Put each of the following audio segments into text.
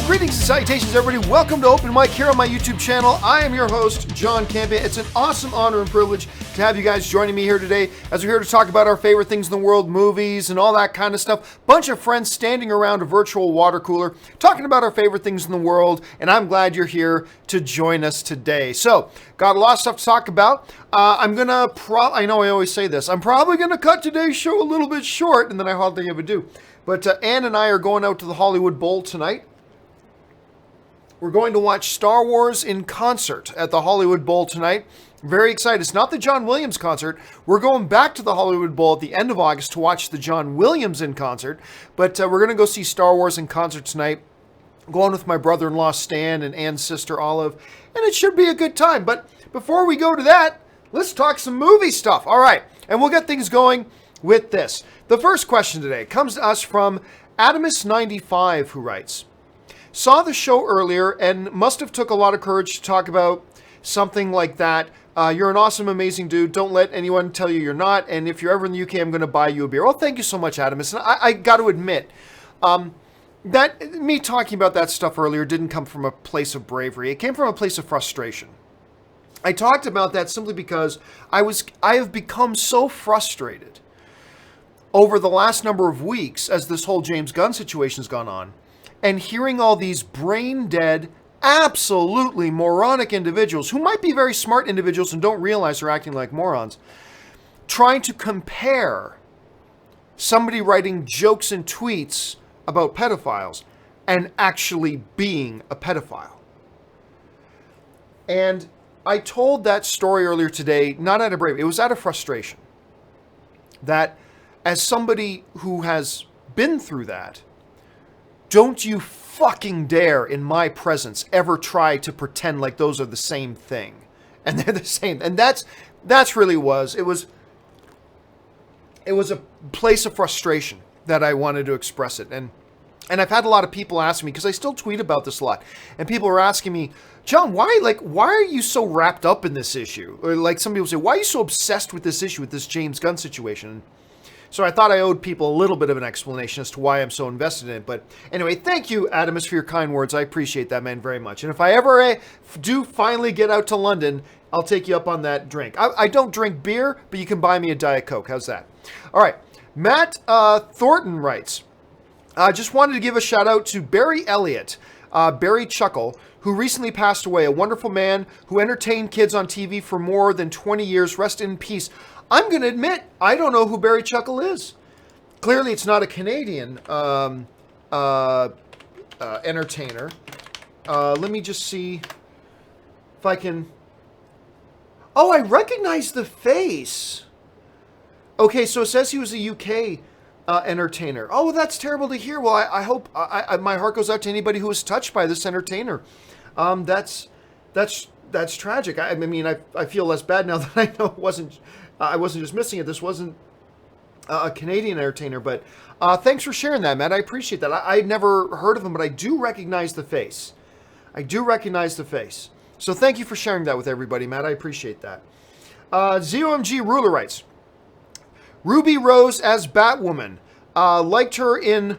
Greetings and salutations, everybody. Welcome to Open Mic here on my YouTube channel. I am your host, John Campea. It's an awesome honor and privilege to have you guys joining me here today as we're here to talk about our favorite things in the world, movies, and all that kind of stuff. Bunch of friends standing around a virtual water cooler talking about our favorite things in the world, and I'm glad you're here to join us today. So, got a lot of stuff to talk about. I know I always say this, I'm probably gonna cut today's show a little bit short, and then I hardly ever do. But Ann and I are going out to the Hollywood Bowl tonight. We're going to watch Star Wars in concert at the Hollywood Bowl tonight. Very excited. It's not the John Williams concert. We're going back to the Hollywood Bowl at the end of August to watch the John Williams in concert. But we're going to go see Star Wars in concert tonight. I'm going with my brother-in-law Stan and Ann's sister Olive. And it should be a good time. But before we go to that, let's talk some movie stuff. All right. And we'll get things going with this. The first question today comes to us from Adamus95, who writes, saw the show earlier and must have took a lot of courage to talk about something like that. You're an awesome, amazing dude. Don't let anyone tell you you're not. And if you're ever in the UK, I'm going to buy you a beer. Well, thank you so much, Adamus. And I got to admit, that me talking about that stuff earlier didn't come from a place of bravery. It came from a place of frustration. I talked about that simply because I have become so frustrated over the last number of weeks as this whole James Gunn situation has gone on. And hearing all these brain-dead, absolutely moronic individuals, who might be very smart individuals and don't realize they're acting like morons, trying to compare somebody writing jokes and tweets about pedophiles and actually being a pedophile. And I told that story earlier today, not out of bravery, it was out of frustration. That as somebody who has been through that, don't you fucking dare in my presence ever try to pretend like those are the same thing. And they're the same. And that's really was. It was a place of frustration that I wanted to express it. And I've had a lot of people ask me, because I still tweet about this a lot, and people are asking me, John, why are you so wrapped up in this issue? Or like some people say, why are you so obsessed with this issue, with this James Gunn situation? So I thought I owed people a little bit of an explanation as to why I'm so invested in it. But anyway, thank you, Adamus, for your kind words. I appreciate that, man, very much. And if I ever do finally get out to London, I'll take you up on that drink. I don't drink beer, but you can buy me a Diet Coke. How's that? All right. Matt Thornton writes, I just wanted to give a shout out to Barry Elliott, Barry Chuckle, who recently passed away, a wonderful man who entertained kids on TV for more than 20 years. Rest in peace. I'm going to admit, I don't know who Barry Chuckle is. Clearly, it's not a Canadian entertainer. Let me just see if I can... Oh, I recognize the face. Okay, so it says he was a UK entertainer. Oh, that's terrible to hear. Well, I hope my heart goes out to anybody who was touched by this entertainer. That's tragic. I mean, I feel less bad now that I know I wasn't just missing it. This wasn't a Canadian entertainer, but thanks for sharing that, Matt. I appreciate that. I'd never heard of him, but I do recognize the face. So thank you for sharing that with everybody, Matt. I appreciate that. ZOMG Ruler writes, Ruby Rose as Batwoman. Liked her in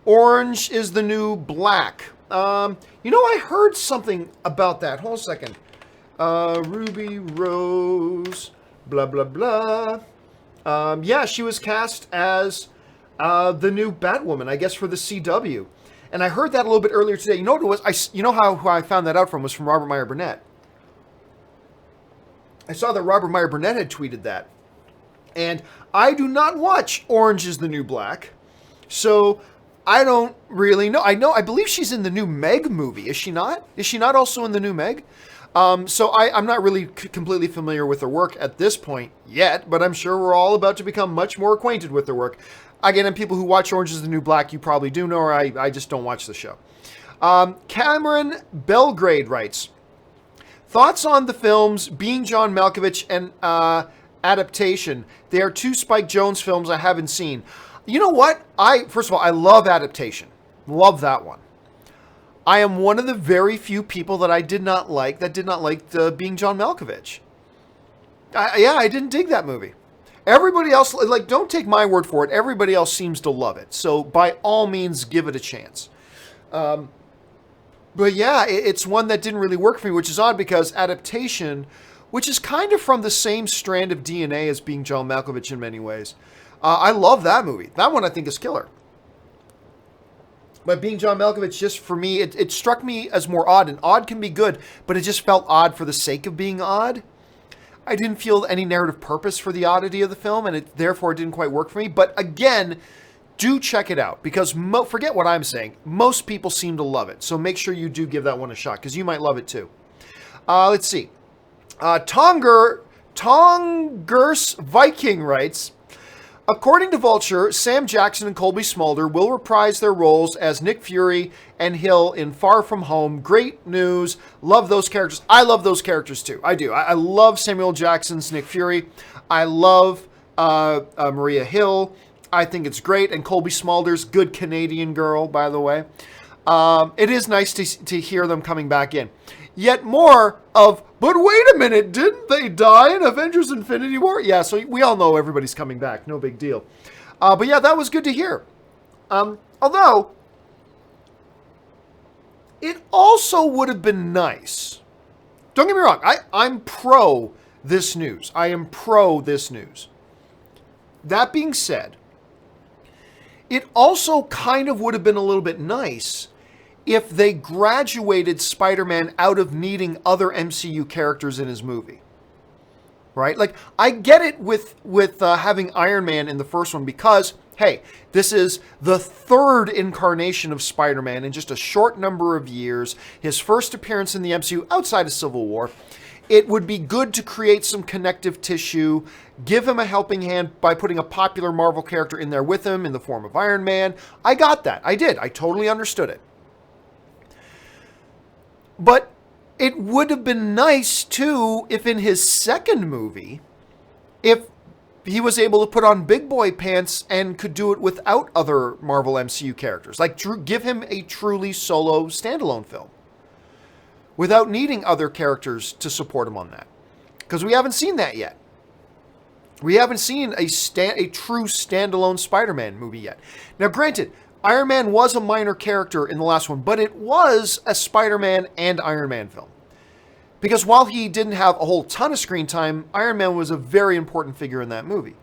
Orange is the New Black. I heard something about that. Hold on a second. Ruby Rose... blah, blah, blah. Yeah, she was cast as the new Batwoman, I guess, for the CW. And I heard that a little bit earlier today. You know what it was? Who I found that out from was from Robert Meyer Burnett. I saw that Robert Meyer Burnett had tweeted that. And I do not watch Orange is the New Black. So I don't really know. I believe she's in the new Meg movie. Is she not? Is she not also in the new Meg? So I'm not really completely familiar with her work at this point yet, but I'm sure we're all about to become much more acquainted with her work. Again, and people who watch Orange is the New Black, you probably do know, or I just don't watch the show. Cameron Belgrade writes, thoughts on the films Being John Malkovich and Adaptation. They are two Spike Jonze films I haven't seen. You know what? First of all, I love Adaptation. Love that one. I am one of the very few people that did not like the Being John Malkovich. I didn't dig that movie. Everybody else, don't take my word for it. Everybody else seems to love it. So by all means, give it a chance. But yeah, it's one that didn't really work for me, which is odd because adaptation, which is kind of from the same strand of DNA as Being John Malkovich in many ways. I love that movie. That one I think is killer. But Being John Malkovich, just for me, it struck me as more odd. And odd can be good, but it just felt odd for the sake of being odd. I didn't feel any narrative purpose for the oddity of the film, and therefore it didn't quite work for me. But again, do check it out, because forget what I'm saying. Most people seem to love it. So make sure you do give that one a shot, because you might love it too. Let's see. Tongers Viking writes, according to Vulture, Sam Jackson and Colby Smulder will reprise their roles as Nick Fury and Hill in Far From Home. Great news. Love those characters. I love those characters too. I do. I love Samuel Jackson's Nick Fury. I love Maria Hill. I think it's great. And Colby Smulder's good Canadian girl, by the way. It is nice to hear them coming back in. Yet more of, but wait a minute, didn't they die in Avengers Infinity War? Yeah, so we all know everybody's coming back. No big deal. But yeah, that was good to hear. Although, it also would have been nice. Don't get me wrong. I'm pro this news. I am pro this news. That being said, it also kind of would have been a little bit nice if they graduated Spider-Man out of needing other MCU characters in his movie. Right? Like, I get it with having Iron Man in the first one because, hey, this is the third incarnation of Spider-Man in just a short number of years. His first appearance in the MCU outside of Civil War. It would be good to create some connective tissue, give him a helping hand by putting a popular Marvel character in there with him in the form of Iron Man. I got that. I did. I totally understood it. But it would have been nice, too, if in his second movie, if he was able to put on big boy pants and could do it without other Marvel MCU characters. Like, give him a truly solo standalone film. Without needing other characters to support him on that. Because we haven't seen that yet. We haven't seen a true standalone Spider-Man movie yet. Now, granted, Iron Man was a minor character in the last one, but it was a Spider-Man and Iron Man film. Because while he didn't have a whole ton of screen time, Iron Man was a very important figure in that movie.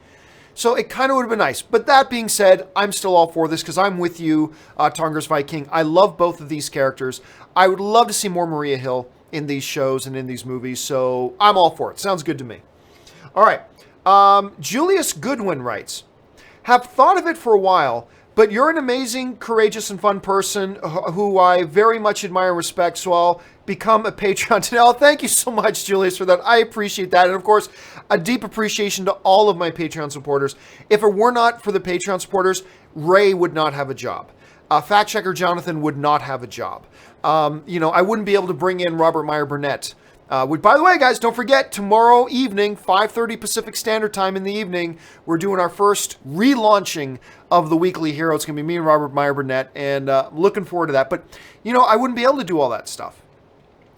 So it kind of would have been nice. But that being said, I'm still all for this because I'm with you, Tongers Viking. I love both of these characters. I would love to see more Maria Hill in these shows and in these movies. So I'm all for it. Sounds good to me. All right. Julius Goodwin writes, have thought of it for a while, but you're an amazing, courageous, and fun person who I very much admire and respect, so I'll become a Patreon today. Oh, thank you so much, Julius, for that. I appreciate that. And, of course, a deep appreciation to all of my Patreon supporters. If it were not for the Patreon supporters, Ray would not have a job. Fact Checker Jonathan would not have a job. I wouldn't be able to bring in Robert Meyer Burnett. By the way, guys, don't forget, tomorrow evening, 5:30 Pacific Standard Time in the evening, we're doing our first relaunching of the Weekly Hero. It's going to be me and Robert Meyer Burnett, and looking forward to that. But, I wouldn't be able to do all that stuff.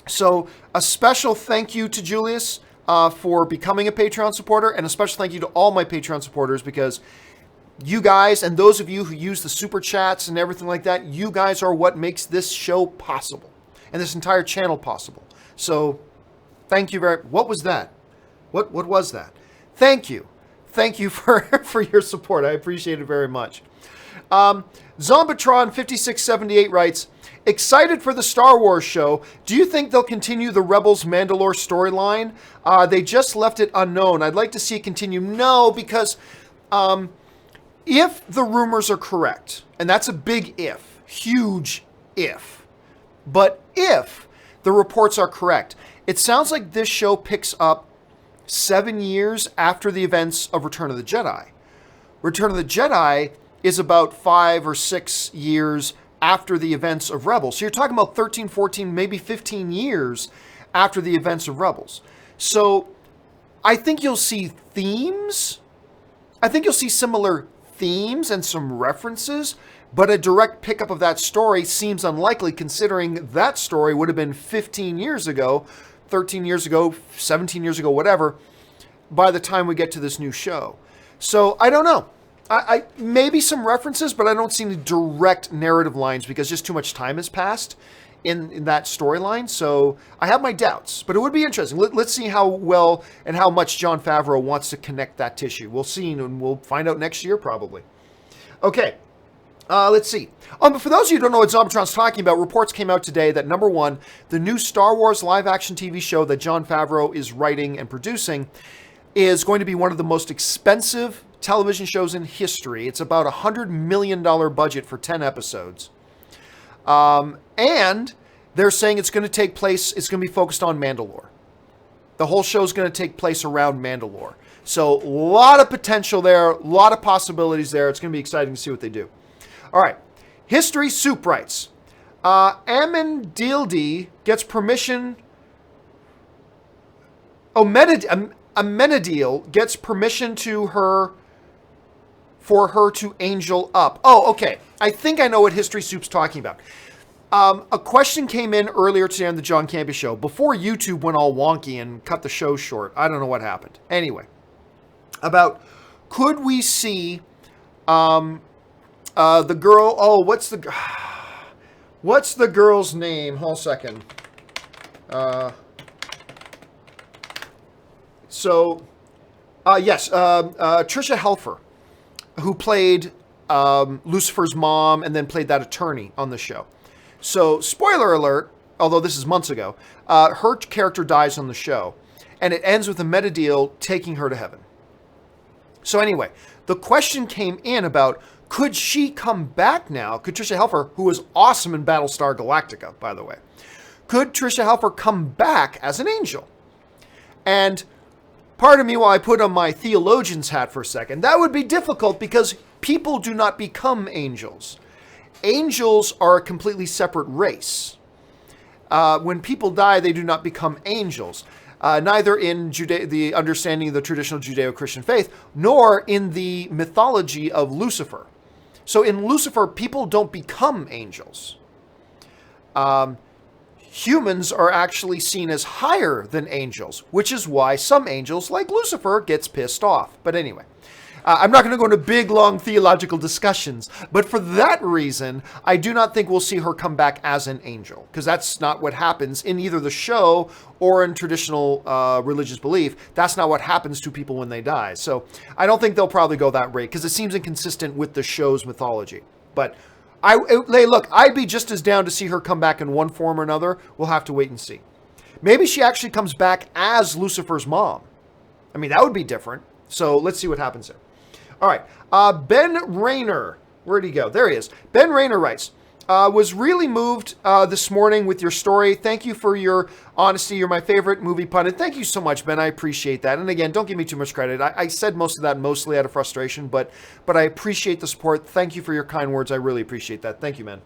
So, a special thank you to Julius for becoming a Patreon supporter, and a special thank you to all my Patreon supporters, because you guys, and those of you who use the super chats and everything like that, you guys are what makes this show possible, and this entire channel possible. So, thank you very much. What was that? What was that? Thank you. Thank you for your support. I appreciate it very much. Zombitron5678 writes, excited for the Star Wars show. Do you think they'll continue the Rebels Mandalore storyline? They just left it unknown. I'd like to see it continue. No, because if the rumors are correct, and that's a big if, huge if, but if the reports are correct, it sounds like this show picks up 7 years after the events of Return of the Jedi. Return of the Jedi is about 5 or 6 years after the events of Rebels. So you're talking about 13, 14, maybe 15 years after the events of Rebels. So I think you'll see themes. I think you'll see similar themes and some references, but a direct pickup of that story seems unlikely, considering that story would have been 15 years ago, 13 years ago, 17 years ago, whatever, by the time we get to this new show. So I don't know. I maybe some references, but I don't see any direct narrative lines because just too much time has passed in that storyline. So I have my doubts, but it would be interesting. Let's see how well and how much Jon Favreau wants to connect that tissue. We'll see, and we'll find out next year probably. Okay. Let's see. But for those of you who don't know what Zombitron's talking about, reports came out today that number one, the new Star Wars live-action TV show that Jon Favreau is writing and producing is going to be one of the most expensive television shows in history. It's about $100 million budget for 10 episodes. And they're saying it's going to take place, it's going to be focused on Mandalore. The whole show is going to take place around Mandalore. So a lot of potential there, a lot of possibilities there. It's going to be exciting to see what they do. All right. History Soup writes, Amenadiel gets permission. Amenadiel gets permission for her to angel up. Oh, okay. I think I know what History Soup's talking about. A question came in earlier today on the John Campea show before YouTube went all wonky and cut the show short. I don't know what happened. Anyway, about could we see the girl? Oh, what's the girl's name? Hold a second. Yes, Tricia Helfer, who played Lucifer's mom and then played that attorney on the show. So, spoiler alert, although this is months ago, her character dies on the show, and it ends with Amenadiel taking her to heaven. So anyway, the question came in about, could she come back now? Could Tricia Helfer, who was awesome in Battlestar Galactica, by the way, could Tricia Helfer come back as an angel? And part of me, while I put on my theologian's hat for a second, that would be difficult because people do not become angels. Angels are a completely separate race. When people die, they do not become angels. Neither in the understanding of the traditional Judeo-Christian faith, nor in the mythology of Lucifer. So in Lucifer, people don't become angels. Humans are actually seen as higher than angels, which is why some angels, like Lucifer, gets pissed off. But anyway, I'm not going to go into big, long theological discussions, but for that reason, I do not think we'll see her come back as an angel, because that's not what happens in either the show or in traditional religious belief. That's not what happens to people when they die. So I don't think they'll probably go that rate, because it seems inconsistent with the show's mythology. But look, I'd be just as down to see her come back in one form or another. We'll have to wait and see. Maybe she actually comes back as Lucifer's mom. I mean, that would be different. So let's see what happens there. All right. Ben Rayner. Where'd he go? There he is. Ben Rayner writes, was really moved this morning with your story. Thank you for your honesty. You're my favorite movie pundit. Thank you so much, Ben. I appreciate that. And again, don't give me too much credit. I said most of that mostly out of frustration, but I appreciate the support. Thank you for your kind words. I really appreciate that. Thank you, man.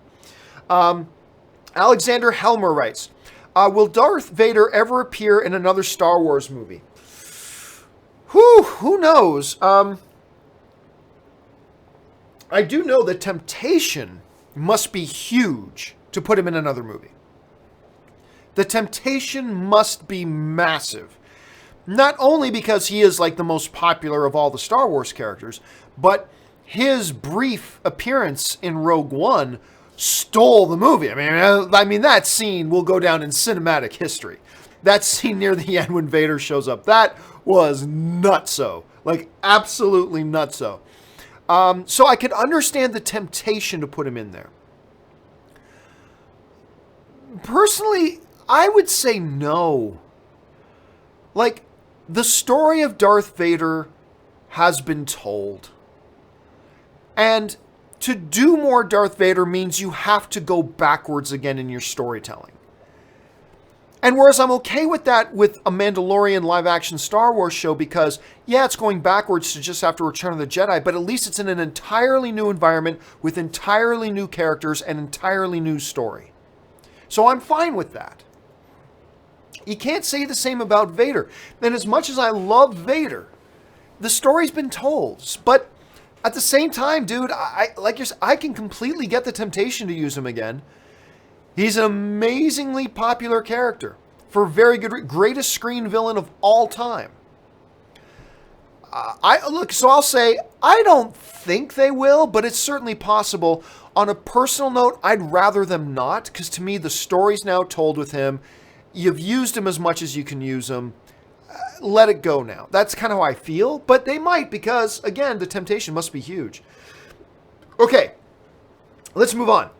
Alexander Helmer writes, will Darth Vader ever appear in another Star Wars movie? Who knows? I do know the temptation must be huge to put him in another movie. The temptation must be massive. Not only because he is like the most popular of all the Star Wars characters, but his brief appearance in Rogue One stole the movie. I mean that scene will go down in cinematic history. That scene near the end when Vader shows up, that was nutso. Like absolutely nutso. So I could understand the temptation to put him in there. Personally, I would say no. Like, the story of Darth Vader has been told. And to do more Darth Vader means you have to go backwards again in your storytelling. And whereas I'm okay with that with a Mandalorian live-action Star Wars show because, yeah, it's going backwards to just after Return of the Jedi, but at least it's in an entirely new environment with entirely new characters and entirely new story. So I'm fine with that. You can't say the same about Vader. And as much as I love Vader, the story's been told. But at the same time, dude, I can completely get the temptation to use him again. He's an amazingly popular character for very good, greatest screen villain of all time. So I'll say I don't think they will, but it's certainly possible. On a personal note, I'd rather them not, because to me the story's now told with him. You've used him as much as you can use him. Let it go now. That's kind of how I feel, but they might, because again, the temptation must be huge. Okay, let's move on.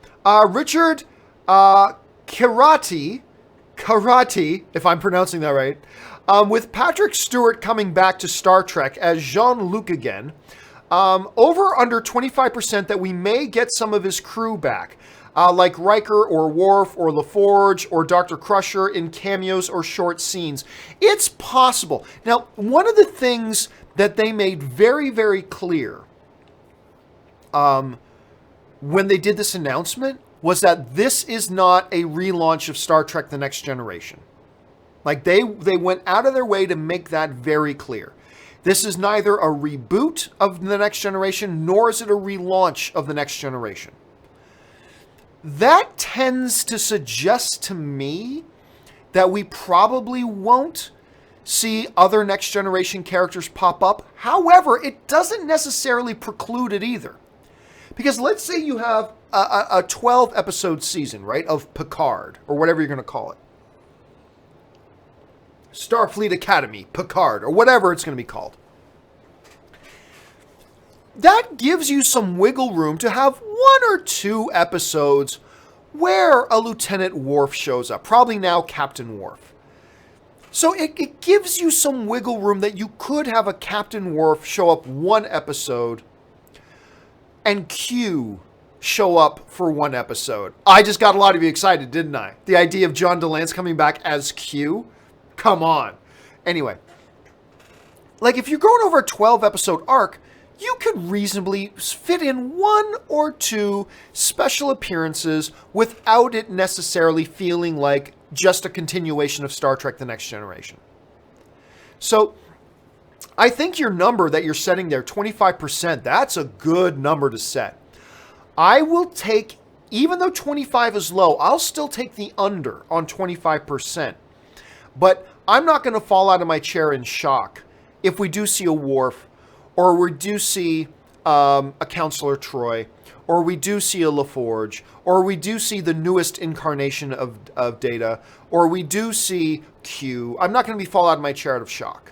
Richard Karate, if I'm pronouncing that right, with Patrick Stewart coming back to Star Trek as Jean-Luc again, over under 25% that we may get some of his crew back, like Riker or Worf or LaForge or Dr. Crusher in cameos or short scenes. It's possible. Now, one of the things that they made very, very clear when they did this announcement was that this is not a relaunch of Star Trek The Next Generation. Like, they went out of their way to make that very clear. This is neither a reboot of The Next Generation, nor is it a relaunch of The Next Generation. That tends to suggest to me that we probably won't see other Next Generation characters pop up. However, it doesn't necessarily preclude it either. Because let's say you have a 12-episode season, right, of Picard, or whatever you're going to call it. Starfleet Academy, Picard, or whatever it's going to be called. That gives you some wiggle room to have 1 or 2 episodes where a Lieutenant Worf shows up. Probably now Captain Worf. So it gives you some wiggle room that you could have a Captain Worf show up 1 episode and Q show up for 1 episode. I just got a lot of you excited, didn't I? The idea of John DeLance coming back as Q? Come on. Anyway, like if you're going over a 12-episode arc, you could reasonably fit in 1 or 2 special appearances without it necessarily feeling like just a continuation of Star Trek The Next Generation. So I think your number that you're setting there, 25%, that's a good number to set. I will take, even though 25 is low, I'll still take the under on 25%. But I'm not going to fall out of my chair in shock if we do see a Worf, or we do see a Counselor Troy, or we do see a LaForge, or we do see the newest incarnation of Data, or we do see Q. I'm not going to fall out of my chair out of shock.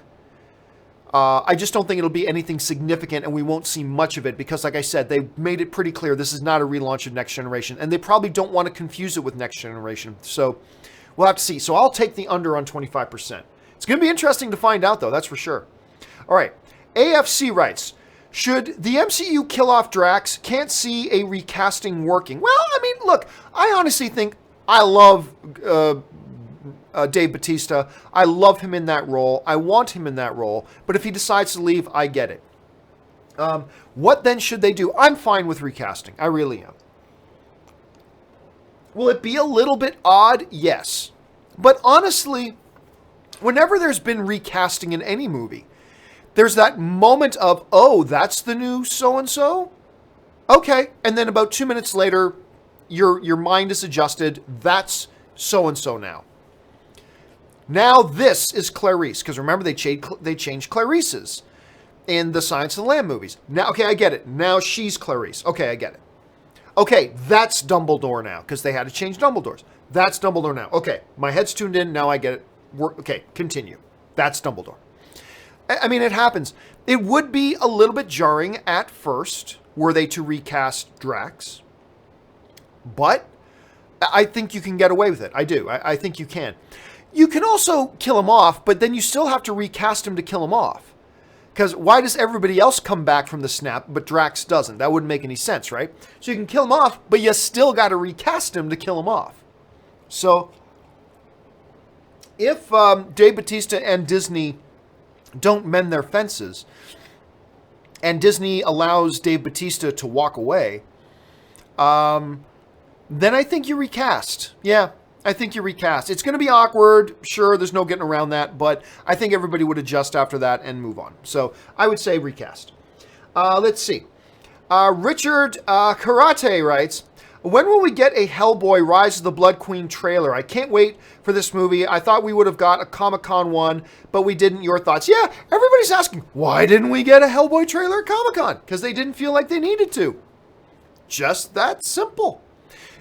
I just don't think it'll be anything significant, and we won't see much of it because, like I said, they made it pretty clear this is not a relaunch of Next Generation, and they probably don't want to confuse it with Next Generation. So we'll have to see. So I'll take the under on 25%. It's going to be interesting to find out, though, that's for sure. All right. AFC writes, should the MCU kill off Drax? Can't see a recasting working. Well, I mean, look, I honestly think I love Dave Bautista. I love him in that role. I want him in that role. But if he decides to leave, I get it. What then should they do? I'm fine with recasting. I really am. Will it be a little bit odd? Yes. But honestly, whenever there's been recasting in any movie, there's that moment of, oh, that's the new so-and-so? Okay. And then about 2 minutes later, your mind is adjusted. That's so-and-so now. Now this is Clarice. Because remember, they changed Clarice's in the Silence of the Lamb movies. Now, okay, I get it. Now she's Clarice. Okay, I get it. Okay, that's Dumbledore now. Because they had to change Dumbledore's. That's Dumbledore now. Okay, my head's tuned in. Now I get it. Okay, continue. That's Dumbledore. I mean, it happens. It would be a little bit jarring at first, were they to recast Drax. But I think you can get away with it. I do. I think you can. You can also kill him off, but then you still have to recast him to kill him off. Because why does everybody else come back from the snap, but Drax doesn't? That wouldn't make any sense, right? So you can kill him off, but you still got to recast him to kill him off. So if Dave Bautista and Disney don't mend their fences, and Disney allows Dave Bautista to walk away, then I think you recast. Yeah, I think you recast. It's going to be awkward. Sure, there's no getting around that, but I think everybody would adjust after that and move on. So I would say recast. Let's see. Richard Karate writes, When will we get a Hellboy Rise of the Blood Queen trailer? I can't wait for this movie. I thought we would have got a Comic-Con one, but we didn't. Your thoughts? Yeah, everybody's asking, why didn't we get a Hellboy trailer at Comic-Con? Because they didn't feel like they needed to. Just that simple.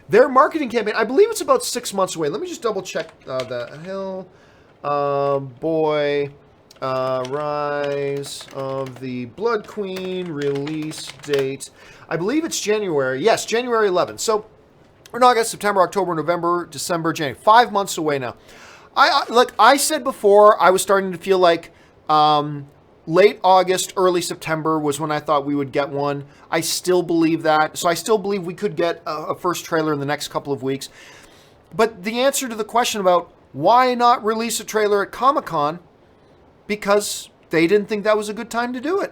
Their marketing campaign, I believe it's about 6 months away. Let me just double check the Hellboy Rise of the Blood Queen release date. I believe it's January. Yes, January 11th. So we're in August, September, October, November, December, January. 5 months away now. Like I said before, I was starting to feel like late August, early September was when I thought we would get one. I still believe that. So I still believe we could get a first trailer in the next couple of weeks. But the answer to the question about why not release a trailer at Comic-Con, because they didn't think that was a good time to do it.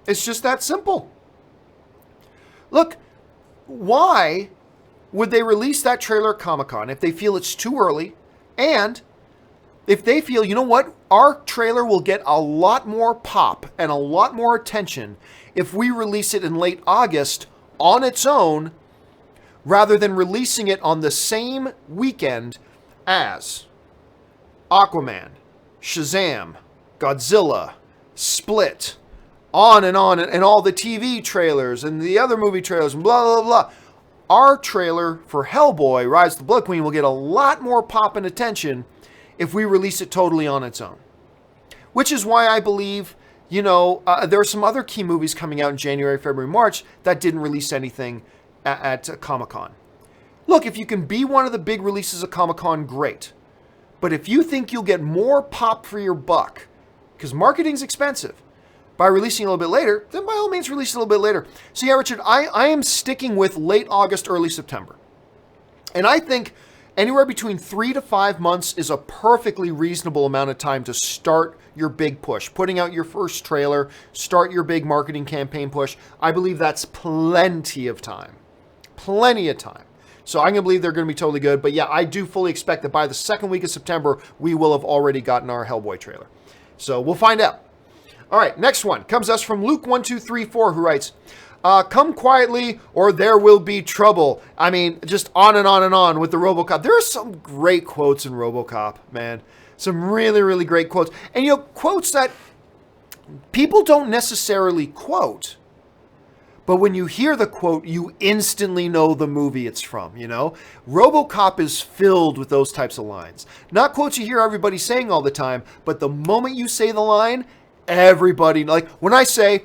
It's just that simple. Look, why would they release that trailer at Comic-Con if they feel it's too early, and if they feel, you know what, our trailer will get a lot more pop and a lot more attention if we release it in late August on its own, rather than releasing it on the same weekend as Aquaman, Shazam, Godzilla, Split, on, and all the TV trailers and the other movie trailers and blah, blah, blah. Our trailer for Hellboy, Rise of the Blood Queen, will get a lot more pop and attention if we release it totally on its own. Which is why I believe, there are some other key movies coming out in January, February, March that didn't release anything at Comic-Con. Look, if you can be one of the big releases of Comic-Con, great. But if you think you'll get more pop for your buck, because marketing's expensive, by releasing a little bit later, then by all means release a little bit later. So yeah, Richard, I am sticking with late August, early September. And I think anywhere between 3 to 5 months is a perfectly reasonable amount of time to start your big push. Putting out your first trailer, start your big marketing campaign push. I believe that's plenty of time. Plenty of time. So I'm going to believe they're going to be totally good. But yeah, I do fully expect that by the second week of September, we will have already gotten our Hellboy trailer. So we'll find out. All right, next one comes us from Luke1234, who writes, come quietly or there will be trouble. I mean, just on and on and on with the Robocop. There are some great quotes in Robocop, man. Some really, really great quotes. And, quotes that people don't necessarily quote. But when you hear the quote, you instantly know the movie it's from, Robocop is filled with those types of lines. Not quotes you hear everybody saying all the time, but the moment you say the line, everybody, like when I say,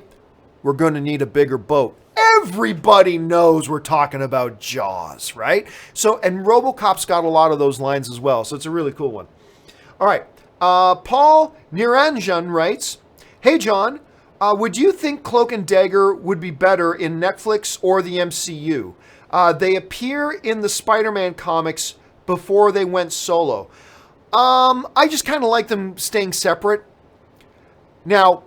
we're going to need a bigger boat, everybody knows we're talking about Jaws, right? So, and Robocop's got a lot of those lines as well, so it's a really cool one. All right, Paul Niranjan writes, hey, John, would you think Cloak and Dagger would be better in Netflix or the MCU? They appear in the Spider-Man comics before they went solo. I just kind of like them staying separate. Now,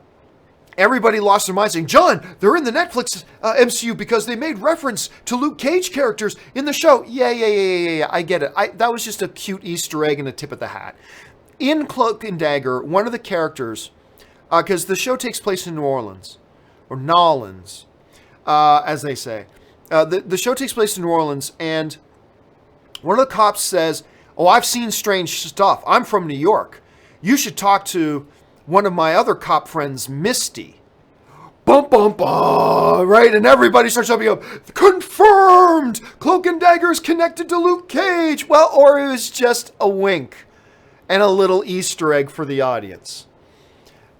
everybody lost their mind saying, John, they're in the Netflix MCU because they made reference to Luke Cage characters in the show. Yeah, I get it. That was just a cute Easter egg and a tip of the hat. In Cloak and Dagger, one of the characters, because the show takes place in New Orleans, or Nolans, as they say. The show takes place in New Orleans, and one of the cops says, oh, I've seen strange stuff. I'm from New York. You should talk to one of my other cop friends, Misty. Bum, bum, bum, right? And everybody starts jumping up. Confirmed! Cloak and Dagger is connected to Luke Cage. Well, or it was just a wink and a little Easter egg for the audience.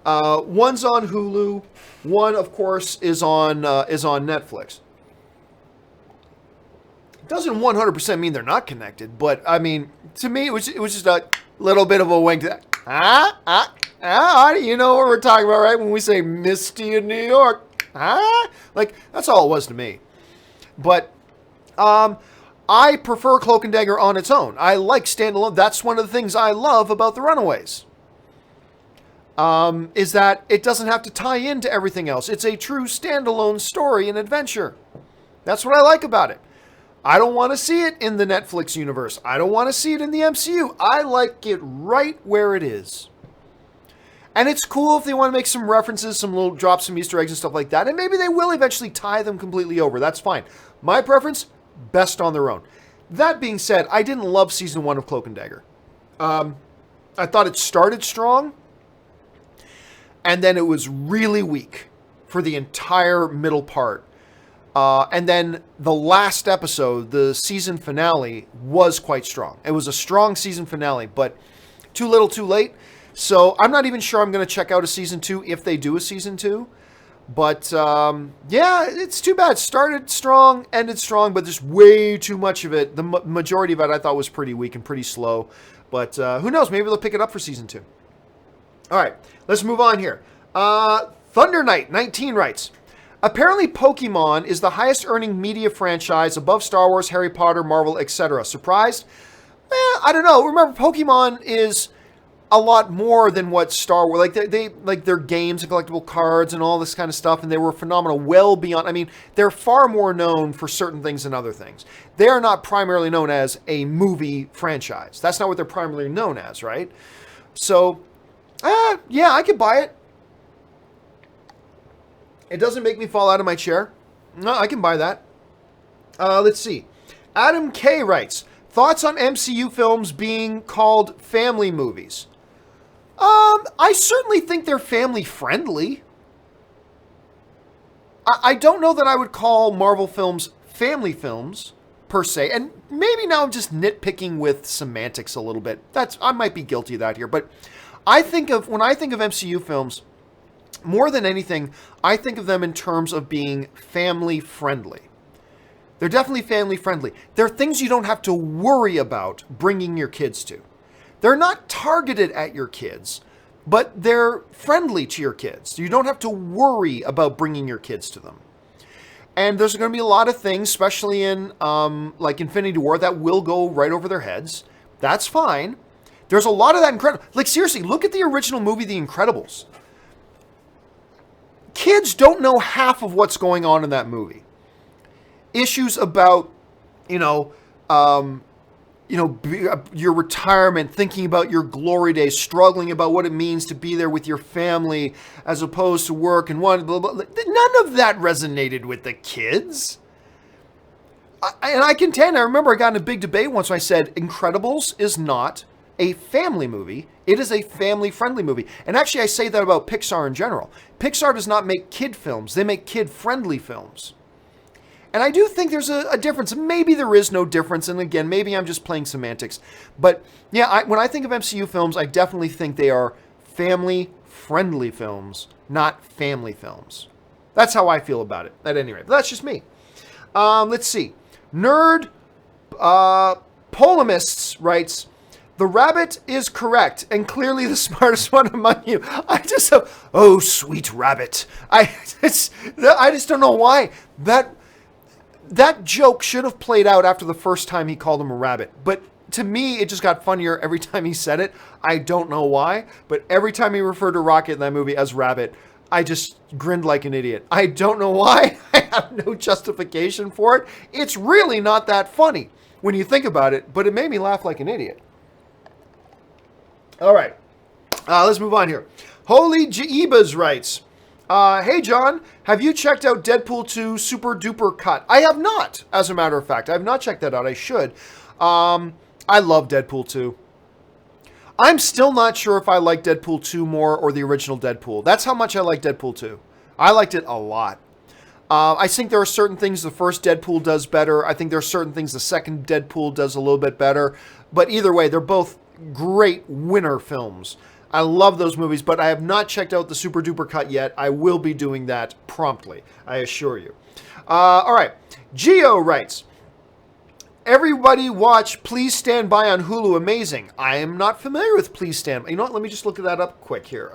One's on Hulu. One, of course, is on Netflix. It doesn't 100% mean they're not connected, but I mean, to me, it was just a little bit of a wink to that. You know what we're talking about, right? When we say Misty in New York. Like, that's all it was to me. But I prefer Cloak and Dagger on its own. I like standalone. That's one of the things I love about The Runaways. Is that it doesn't have to tie into everything else. It's a true standalone story and adventure. That's what I like about it. I don't want to see it in the Netflix universe. I don't want to see it in the MCU. I like it right where it is. And it's cool if they want to make some references, drop some Easter eggs and stuff like that. And maybe they will eventually tie them completely over. That's fine. My preference, best on their own. That being said, I didn't love season 1 of Cloak and Dagger. I thought it started strong, and then it was really weak for the entire middle part. And then the last episode, the season finale, was quite strong. It was a strong season finale, but too little, too late. So I'm not even sure I'm going to check out a season 2 if they do a season 2. But yeah, it's too bad. Started strong, ended strong, but there's way too much of it. The majority of it I thought was pretty weak and pretty slow. But who knows? Maybe they'll pick it up for season 2. All right, let's move on here. Thunder Knight 19 writes, apparently Pokémon is the highest earning media franchise above Star Wars, Harry Potter, Marvel, etc. Surprised? I don't know. Remember, Pokémon is a lot more than what Star Wars, like they like their games and collectible cards and all this kind of stuff, and they were phenomenal well beyond. I mean, they're far more known for certain things than other things. They are not primarily known as a movie franchise. That's not what they're primarily known as, right? So, yeah, I could buy it. It doesn't make me fall out of my chair. No, I can buy that. Let's see. Adam K writes, thoughts on MCU films being called family movies? I certainly think they're family friendly. I don't know that I would call Marvel films family films per se, and maybe now I'm just nitpicking with semantics a little bit. I might be guilty of that here, but when I think of MCU films, more than anything, I think of them in terms of being family friendly. They're definitely family friendly. They're things you don't have to worry about bringing your kids to. They're not targeted at your kids, but they're friendly to your kids. You don't have to worry about bringing your kids to them. And there's going to be a lot of things, especially in like Infinity War, that will go right over their heads. That's fine. There's a lot of that incredible. Like, seriously, look at the original movie, The Incredibles. Kids don't know half of what's going on in that movie. Issues about, your retirement, thinking about your glory days, struggling about what it means to be there with your family as opposed to work and one, blah, blah, blah. None of that resonated with the kids. I remember I got in a big debate once when I said Incredibles is not a family movie. It is a family-friendly movie. And actually, I say that about Pixar in general. Pixar does not make kid films. They make kid-friendly films. And I do think there's a difference. Maybe there is no difference. And again, maybe I'm just playing semantics. But yeah, when I think of MCU films, I definitely think they are family-friendly films, not family films. That's how I feel about it, at any rate. But that's just me. Let's see. Nerd Polemists writes, the rabbit is correct and clearly the smartest one among you. I just have, oh, sweet rabbit. I just don't know why. That joke should have played out after the first time he called him a rabbit. But to me, it just got funnier every time he said it. I don't know why, but every time he referred to Rocket in that movie as rabbit, I just grinned like an idiot. I don't know why. I have no justification for it. It's really not that funny when you think about it, but it made me laugh like an idiot. All right, let's move on here. Holy Jeebas writes, hey, John, have you checked out Deadpool 2 Super Duper Cut? I have not, as a matter of fact. I have not checked that out. I should. I love Deadpool 2. I'm still not sure if I like Deadpool 2 more or the original Deadpool. That's how much I like Deadpool 2. I liked it a lot. I think there are certain things the first Deadpool does better. I think there are certain things the second Deadpool does a little bit better. But either way, they're both great winner films. I love those movies, but I have not checked out the Super Duper Cut yet. I will be doing that promptly, I assure you. All right. Geo writes, everybody watch Please Stand By on Hulu. Amazing. I am not familiar with Please Stand By. You know what? Let me just look that up quick here.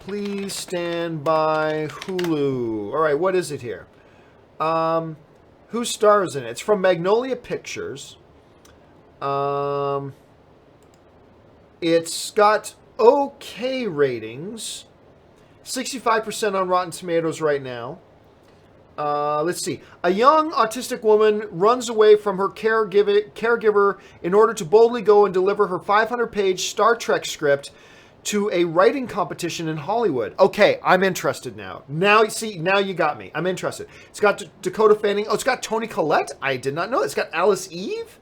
Please Stand By Hulu. All right. What is it here? Who stars in it? It's from Magnolia Pictures. It's got okay ratings. 65% on Rotten Tomatoes right now. Let's see. A young autistic woman runs away from her caregiver in order to boldly go and deliver her 500-page Star Trek script to a writing competition in Hollywood. Okay, I'm interested now. Now you got me. I'm interested. It's got Dakota Fanning. Oh, it's got Toni Collette. I did not know. It's got Alice Eve.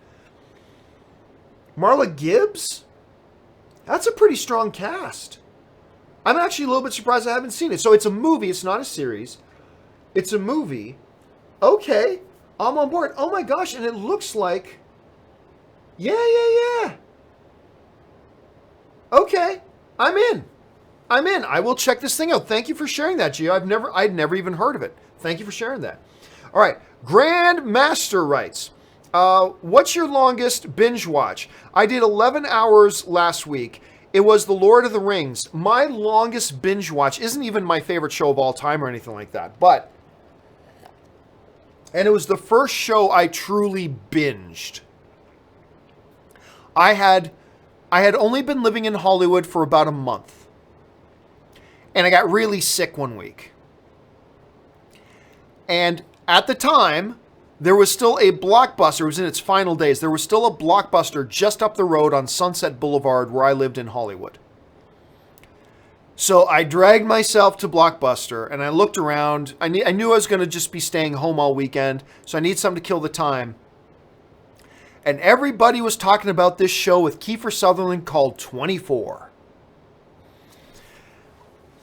Marla Gibbs. That's a pretty strong cast. I'm actually a little bit surprised I haven't seen it. So it's a movie. It's not a series. It's a movie. Okay, I'm on board. Oh my gosh, and it looks like... Yeah. Okay. I'm in. I will check this thing out. Thank you for sharing that, Gio. I'd never even heard of it. Thank you for sharing that. All right. Grandmaster writes, what's your longest binge watch? I did 11 hours last week. It was The Lord of the Rings. My longest binge watch isn't even my favorite show of all time or anything like that, and it was the first show I truly binged. I had only been living in Hollywood for about a month. And I got really sick one week. And at the time, there was still a Blockbuster. It was in its final days. There was still a Blockbuster just up the road on Sunset Boulevard where I lived in Hollywood. So I dragged myself to Blockbuster and I looked around. I knew I was going to just be staying home all weekend. So I need something to kill the time. And everybody was talking about this show with Kiefer Sutherland called 24.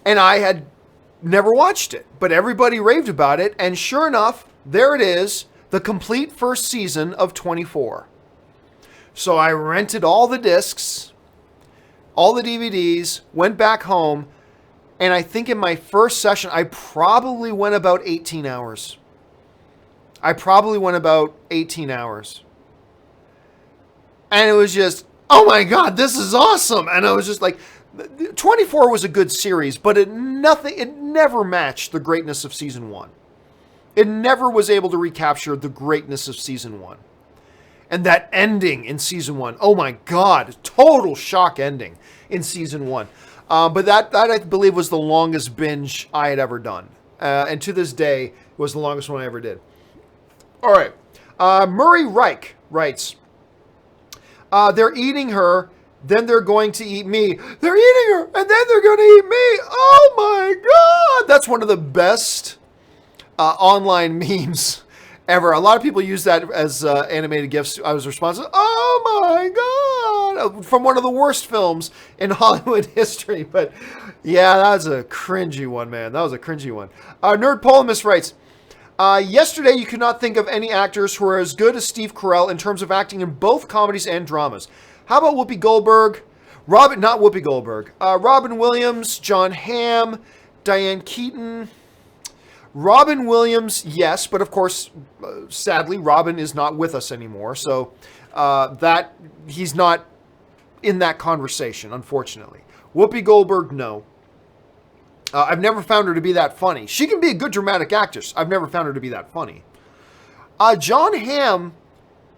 And I had never watched it, but everybody raved about it. And sure enough, there it is, the complete first season of 24. So I rented all the discs, all the DVDs, went back home, and I think in my first session, I probably went about 18 hours. And it was just, oh my God, this is awesome. And I was just like, 24 was a good series, but it never matched the greatness of season 1. It never was able to recapture the greatness of season 1. And that ending in season 1, oh my God, total shock ending in season 1. But that I believe was the longest binge I had ever done. And to this day, it was the longest one I ever did. All right. Murray Reich writes, they're eating her, then they're going to eat me. They're eating her, and then they're going to eat me. Oh my God. That's one of the best online memes ever. A lot of people use that as animated GIFs. I was responsive. Oh my God. From one of the worst films in Hollywood history. But yeah, that was a cringy one, man. That was a cringy one. Nerd Polemus writes, yesterday you could not think of any actors who are as good as Steve Carell in terms of acting in both comedies and dramas. How about Whoopi Goldberg? Not Whoopi Goldberg. Robin Williams, John Hamm, Diane Keaton. Robin Williams, yes, but of course, sadly, Robin is not with us anymore. So that he's not in that conversation, unfortunately. Whoopi Goldberg, no. I've never found her to be that funny. She can be a good dramatic actress. I've never found her to be that funny. John Hamm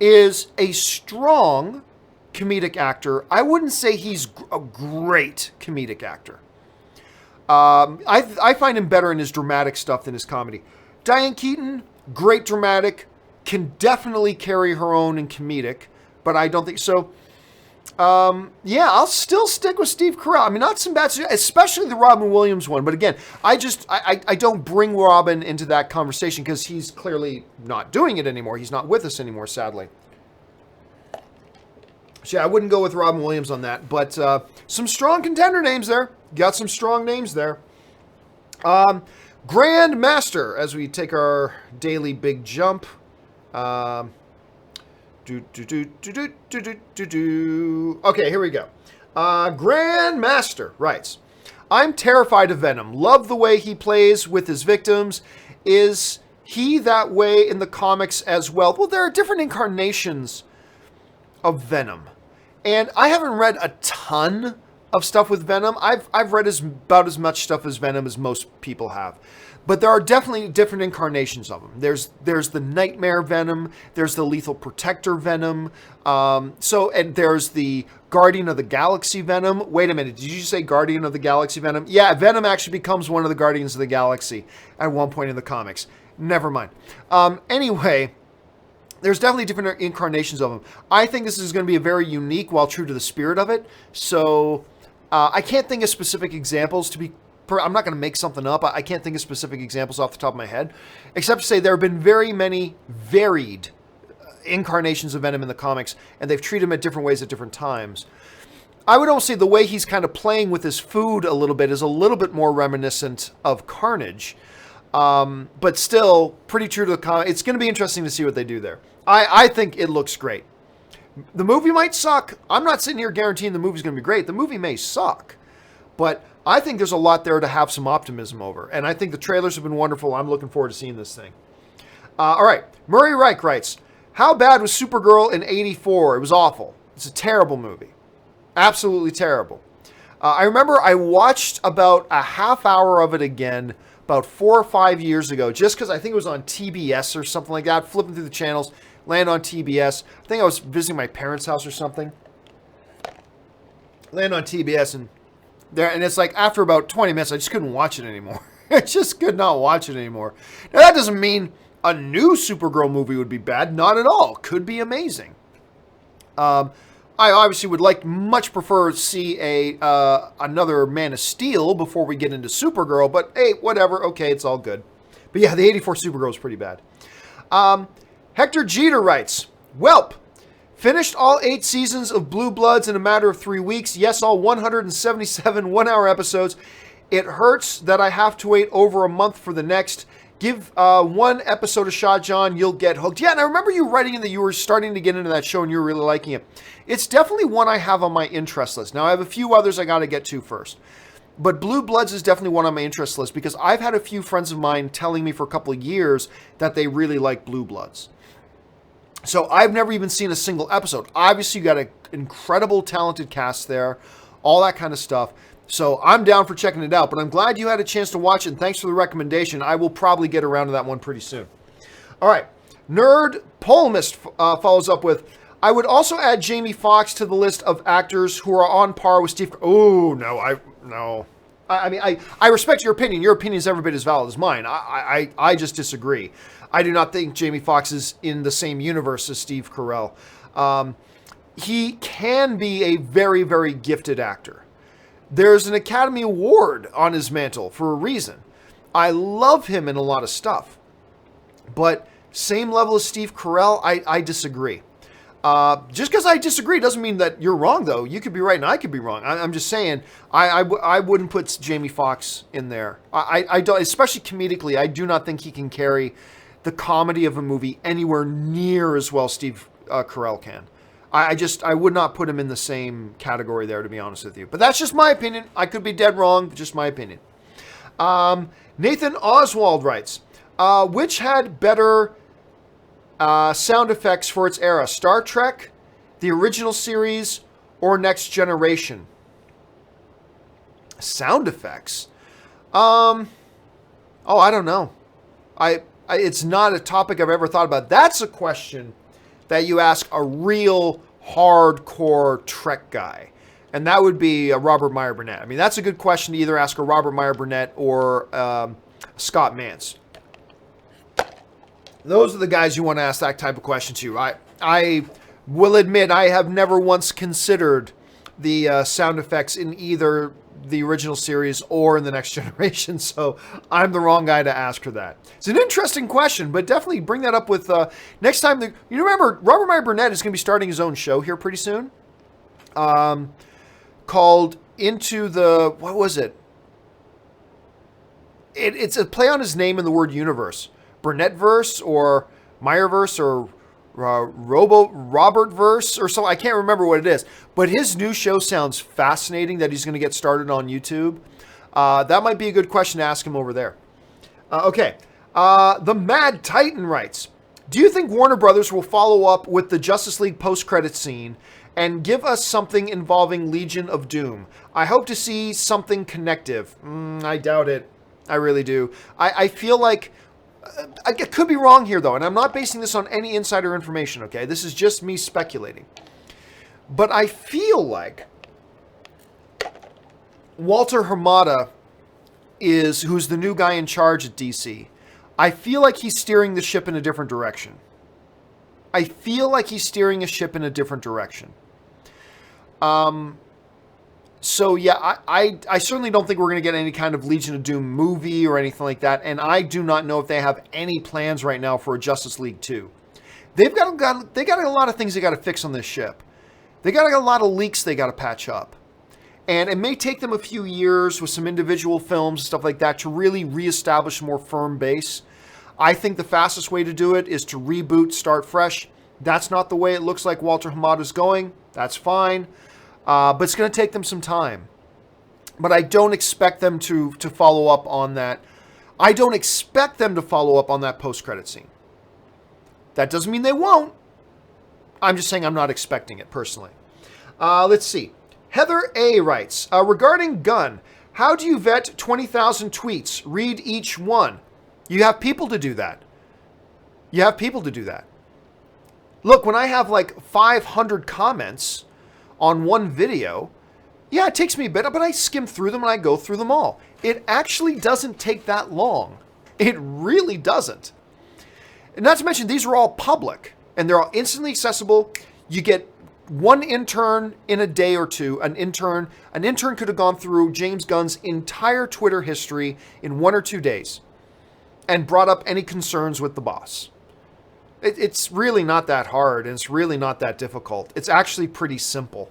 is a strong comedic actor. I wouldn't say he's a great comedic actor. I find him better in his dramatic stuff than his comedy. Diane Keaton, great dramatic, can definitely carry her own in comedic, but I don't think so. Yeah, I'll still stick with Steve Carell. I mean, not some bad, especially the Robin Williams one. But again, I don't bring Robin into that conversation because he's clearly not doing it anymore. He's not with us anymore, sadly. So yeah, I wouldn't go with Robin Williams on that. But some strong contender names there. Got some strong names there. Grandmaster, as we take our daily big jump. Okay, here we go. Grandmaster writes, I'm terrified of Venom. Love the way he plays with his victims. Is he that way in the comics as well? Well, there are different incarnations of Venom. And I haven't read a ton of stuff with Venom. I've read about as much stuff as Venom as most people have. But there are definitely different incarnations of him. There's the Nightmare Venom. There's the Lethal Protector Venom. And there's the Guardian of the Galaxy Venom. Wait a minute. Did you say Guardian of the Galaxy Venom? Yeah, Venom actually becomes one of the Guardians of the Galaxy at one point in the comics. Never mind. Anyway, there's definitely different incarnations of him. I think this is going to be a very unique while true to the spirit of it. So I can't think of specific examples I'm not going to make something up. I can't think of specific examples off the top of my head, except to say there have been very many varied incarnations of Venom in the comics, and they've treated him at different ways at different times. I would almost say the way he's kind of playing with his food a little bit is a little bit more reminiscent of Carnage, but still pretty true to the comic. It's going to be interesting to see what they do there. I think it looks great. The movie might suck. I'm not sitting here guaranteeing the movie's going to be great. The movie may suck, but I think there's a lot there to have some optimism over, and I think the trailers have been wonderful. I'm looking forward to seeing this thing. All right, Murray Reich writes, how bad was Supergirl in '84? It was awful. It's a terrible movie. Absolutely terrible. I remember I watched about a half hour of it again about 4 or 5 years ago, just because I think it was on TBS or something like that, flipping through the channels, land on TBS. I think I was visiting my parents' house or something. Land on TBS, and it's like after about 20 minutes, I just couldn't watch it anymore. I just could not watch it anymore. Now, that doesn't mean a new Supergirl movie would be bad. Not at all. Could be amazing. I obviously would much prefer to see another Man of Steel before we get into Supergirl, but hey, whatever. Okay, it's all good. But yeah, the '84 Supergirl is pretty bad. Hector Jeter writes, Welp, finished all 8 seasons of Blue Bloods in a matter of 3 weeks. Yes, all 177 one-hour episodes. It hurts that I have to wait over a month for the next. Give one episode a shot, John. You'll get hooked. Yeah, and I remember you writing in that you were starting to get into that show and you were really liking it. It's definitely one I have on my interest list. Now, I have a few others I got to get to first. But Blue Bloods is definitely one on my interest list because I've had a few friends of mine telling me for a couple of years that they really like Blue Bloods. So I've never even seen a single episode. Obviously, you got an incredible, talented cast there, all that kind of stuff. So I'm down for checking it out, but I'm glad you had a chance to watch it, and thanks for the recommendation. I will probably get around to that one pretty soon. All right. Nerd Polemist follows up with, I would also add Jamie Foxx to the list of actors who are on par with Steve. Oh, no. I mean, I respect your opinion. Your opinion is every bit as valid as mine. I just disagree. I do not think Jamie Foxx is in the same universe as Steve Carell. He can be a very, very gifted actor. There's an Academy Award on his mantle for a reason. I love him in a lot of stuff. But same level as Steve Carell, I disagree. Just because I disagree doesn't mean that you're wrong, though. You could be right and I could be wrong. I'm just saying I wouldn't put Jamie Foxx in there. I don't, especially comedically, I do not think he can carry the comedy of a movie anywhere near as well Steve Carell can. I would not put him in the same category there, to be honest with you. But that's just my opinion. I could be dead wrong, but just my opinion. Nathan Oswald writes, which had better sound effects for its era? Star Trek, the original series, or Next Generation? Sound effects? I don't know. It's not a topic I've ever thought about. That's a question that you ask a real hardcore Trek guy. And that would be a Robert Meyer Burnett. I mean, that's a good question to either ask a Robert Meyer Burnett or Scott Mantz. Those are the guys you want to ask that type of question to. I will admit I have never once considered the sound effects in either the original series or in the Next Generation, so I'm the wrong guy to ask her that. It's an interesting question, but definitely bring that up with next time. You remember, Robert Meyer Burnett is going to be starting his own show here pretty soon, called Into the, what was it? It's a play on his name in the word universe. Burnettverse or Meyerverse or Robertverse or something. I can't remember what it is. But his new show sounds fascinating that he's going to get started on YouTube. That might be a good question to ask him over there. Okay. The Mad Titan writes, do you think Warner Brothers will follow up with the Justice League post-credit scene and give us something involving Legion of Doom? I hope to see something connective. I doubt it. I really do. I feel like I could be wrong here, though, and I'm not basing this on any insider information, okay? This is just me speculating. But I feel like Walter Hamada who's the new guy in charge at DC. I feel like he's steering the ship in a different direction. So yeah, I certainly don't think we're going to get any kind of Legion of Doom movie or anything like that. And I do not know if they have any plans right now for a Justice League 2. They got a lot of things they got to fix on this ship. They got a lot of leaks they got to patch up. And it may take them a few years with some individual films and stuff like that to really reestablish a more firm base. I think the fastest way to do it is to reboot, start fresh. That's not the way it looks like Walter Hamada's going. That's fine. But it's going to take them some time. But I don't expect them to follow up on that. I don't expect them to follow up on that post-credit scene. That doesn't mean they won't. I'm just saying I'm not expecting it personally. Let's see. Heather A. writes, regarding Gunn, how do you vet 20,000 tweets? Read each one. You have people to do that. Look, when I have like 500 comments on one video, yeah, it takes me a bit, but I skim through them and I go through them all. It actually doesn't take that long. It really doesn't. And not to mention, these are all public and they're all instantly accessible. You get one intern in a day or two. An intern could have gone through James Gunn's entire Twitter history in 1 or 2 days and brought up any concerns with the boss. It's really not that hard, and it's really not that difficult. It's actually pretty simple.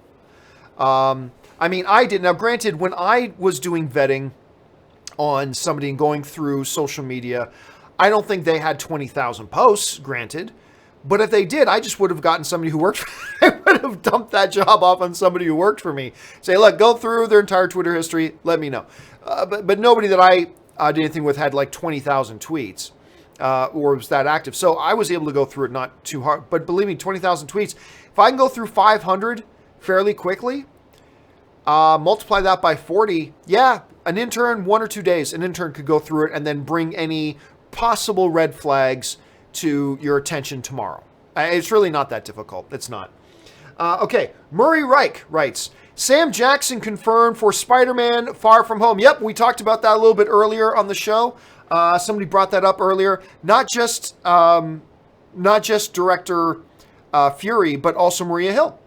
I mean, now granted, when I was doing vetting on somebody and going through social media, I don't think they had 20,000 posts, granted. But if they did, I just would have gotten somebody who worked for me. I would have dumped that job off on somebody who worked for me. Say, look, go through their entire Twitter history. Let me know. But nobody that I did anything with had like 20,000 tweets or was that active. So I was able to go through it not too hard. But believe me, 20,000 tweets. If I can go through 500 fairly quickly, multiply that by 40. Yeah, an intern, 1 or 2 days, an intern could go through it and then bring any possible red flags to your attention tomorrow. It's really not that difficult. It's not. Okay, Murray Reich writes, Sam Jackson confirmed for Spider-Man Far From Home. Yep, we talked about that a little bit earlier on the show. Somebody brought that up earlier. Not just director Fury, but also Maria Hill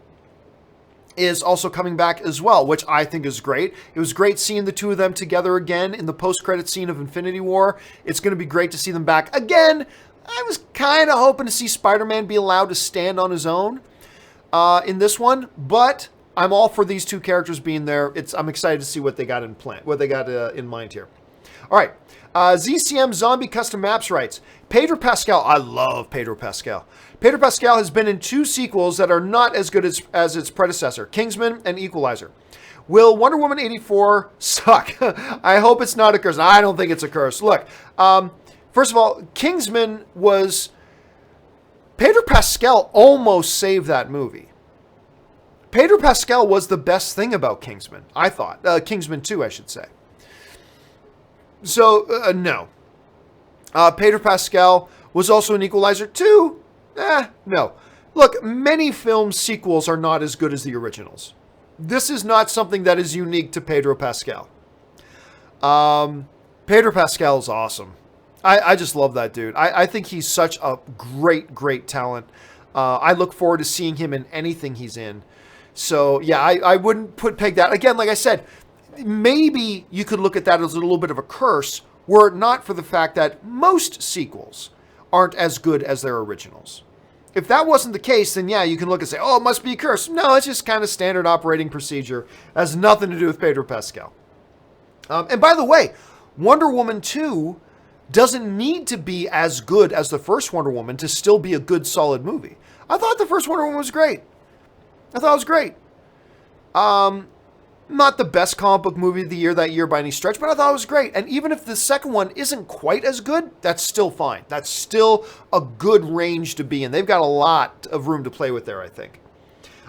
is also coming back as well, which I think is great. It was great seeing the two of them together again in the post-credit scene of Infinity War. It's going to be great to see them back again. I was kind of hoping to see Spider-Man be allowed to stand on his own in this one, but I'm all for these two characters being there. I'm excited to see what they got in mind here. All right, ZCM Zombie Custom Maps writes, Pedro Pascal. I love Pedro Pascal. Pedro Pascal has been in 2 sequels that are not as good as its predecessor, Kingsman and Equalizer. Will Wonder Woman 84 suck? I hope it's not a curse. I don't think it's a curse. Look, first of all, Kingsman was... Pedro Pascal almost saved that movie. Pedro Pascal was the best thing about Kingsman, I thought. Kingsman 2, I should say. So, no. Pedro Pascal was also an Equalizer 2? No. Look, many film sequels are not as good as the originals. This is not something that is unique to Pedro Pascal. Pedro Pascal is awesome. I just love that dude. I think he's such a great talent. I look forward to seeing him in anything he's in. So, yeah, I wouldn't peg that. Again, like I said, maybe you could look at that as a little bit of a curse were it not for the fact that most sequels aren't as good as their originals. If that wasn't the case, then yeah, you can look and say, oh, it must be a curse. No, it's just kind of standard operating procedure. It has nothing to do with Pedro Pascal. And by the way, Wonder Woman 2 doesn't need to be as good as the first Wonder Woman to still be a good, solid movie. I thought the first Wonder Woman was great. I thought it was great. Not the best comic book movie of the year that year by any stretch, but I thought it was great. And even if the second one isn't quite as good, that's still fine. That's still a good range to be in. They've got a lot of room to play with there, I think.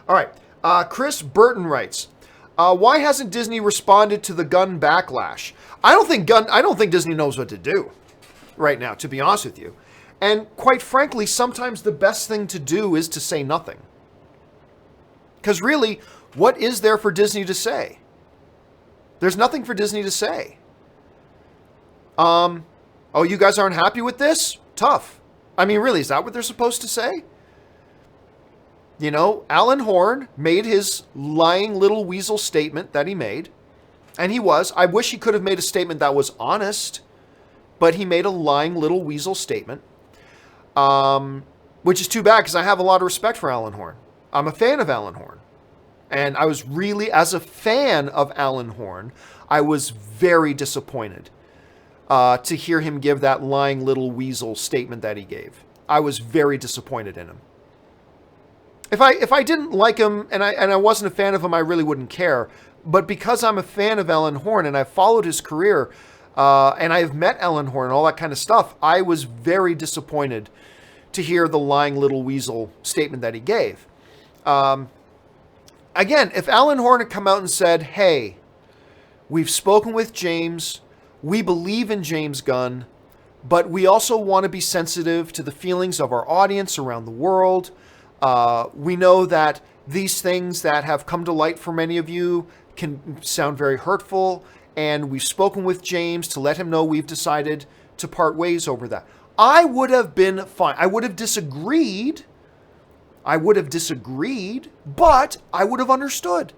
All right. Chris Burton writes, why hasn't Disney responded to the Gunn backlash? I don't think Disney knows what to do right now, to be honest with you. And quite frankly, sometimes the best thing to do is to say nothing. Because really, what is there for Disney to say? There's nothing for Disney to say. Oh, you guys aren't happy with this? Tough. I mean, really, is that what they're supposed to say? You know, Alan Horn made his lying little weasel statement that he made. And I wish he could have made a statement that was honest, but he made a lying little weasel statement. Which is too bad because I have a lot of respect for Alan Horn. I'm a fan of Alan Horn. And I was really, as a fan of Alan Horn, I was very disappointed to hear him give that lying little weasel statement that he gave. I was very disappointed in him. If I didn't like him and I wasn't a fan of him, I really wouldn't care. But because I'm a fan of Alan Horn and I've followed his career and I've met Alan Horn and all that kind of stuff, I was very disappointed to hear the lying little weasel statement that he gave. Again, if Alan Horn had come out and said, hey, we've spoken with James, we believe in James Gunn, but we also want to be sensitive to the feelings of our audience around the world. We know that these things that have come to light for many of you can sound very hurtful, and we've spoken with James to let him know we've decided to part ways over that. I would have been fine. I would have disagreed, but I would have understood.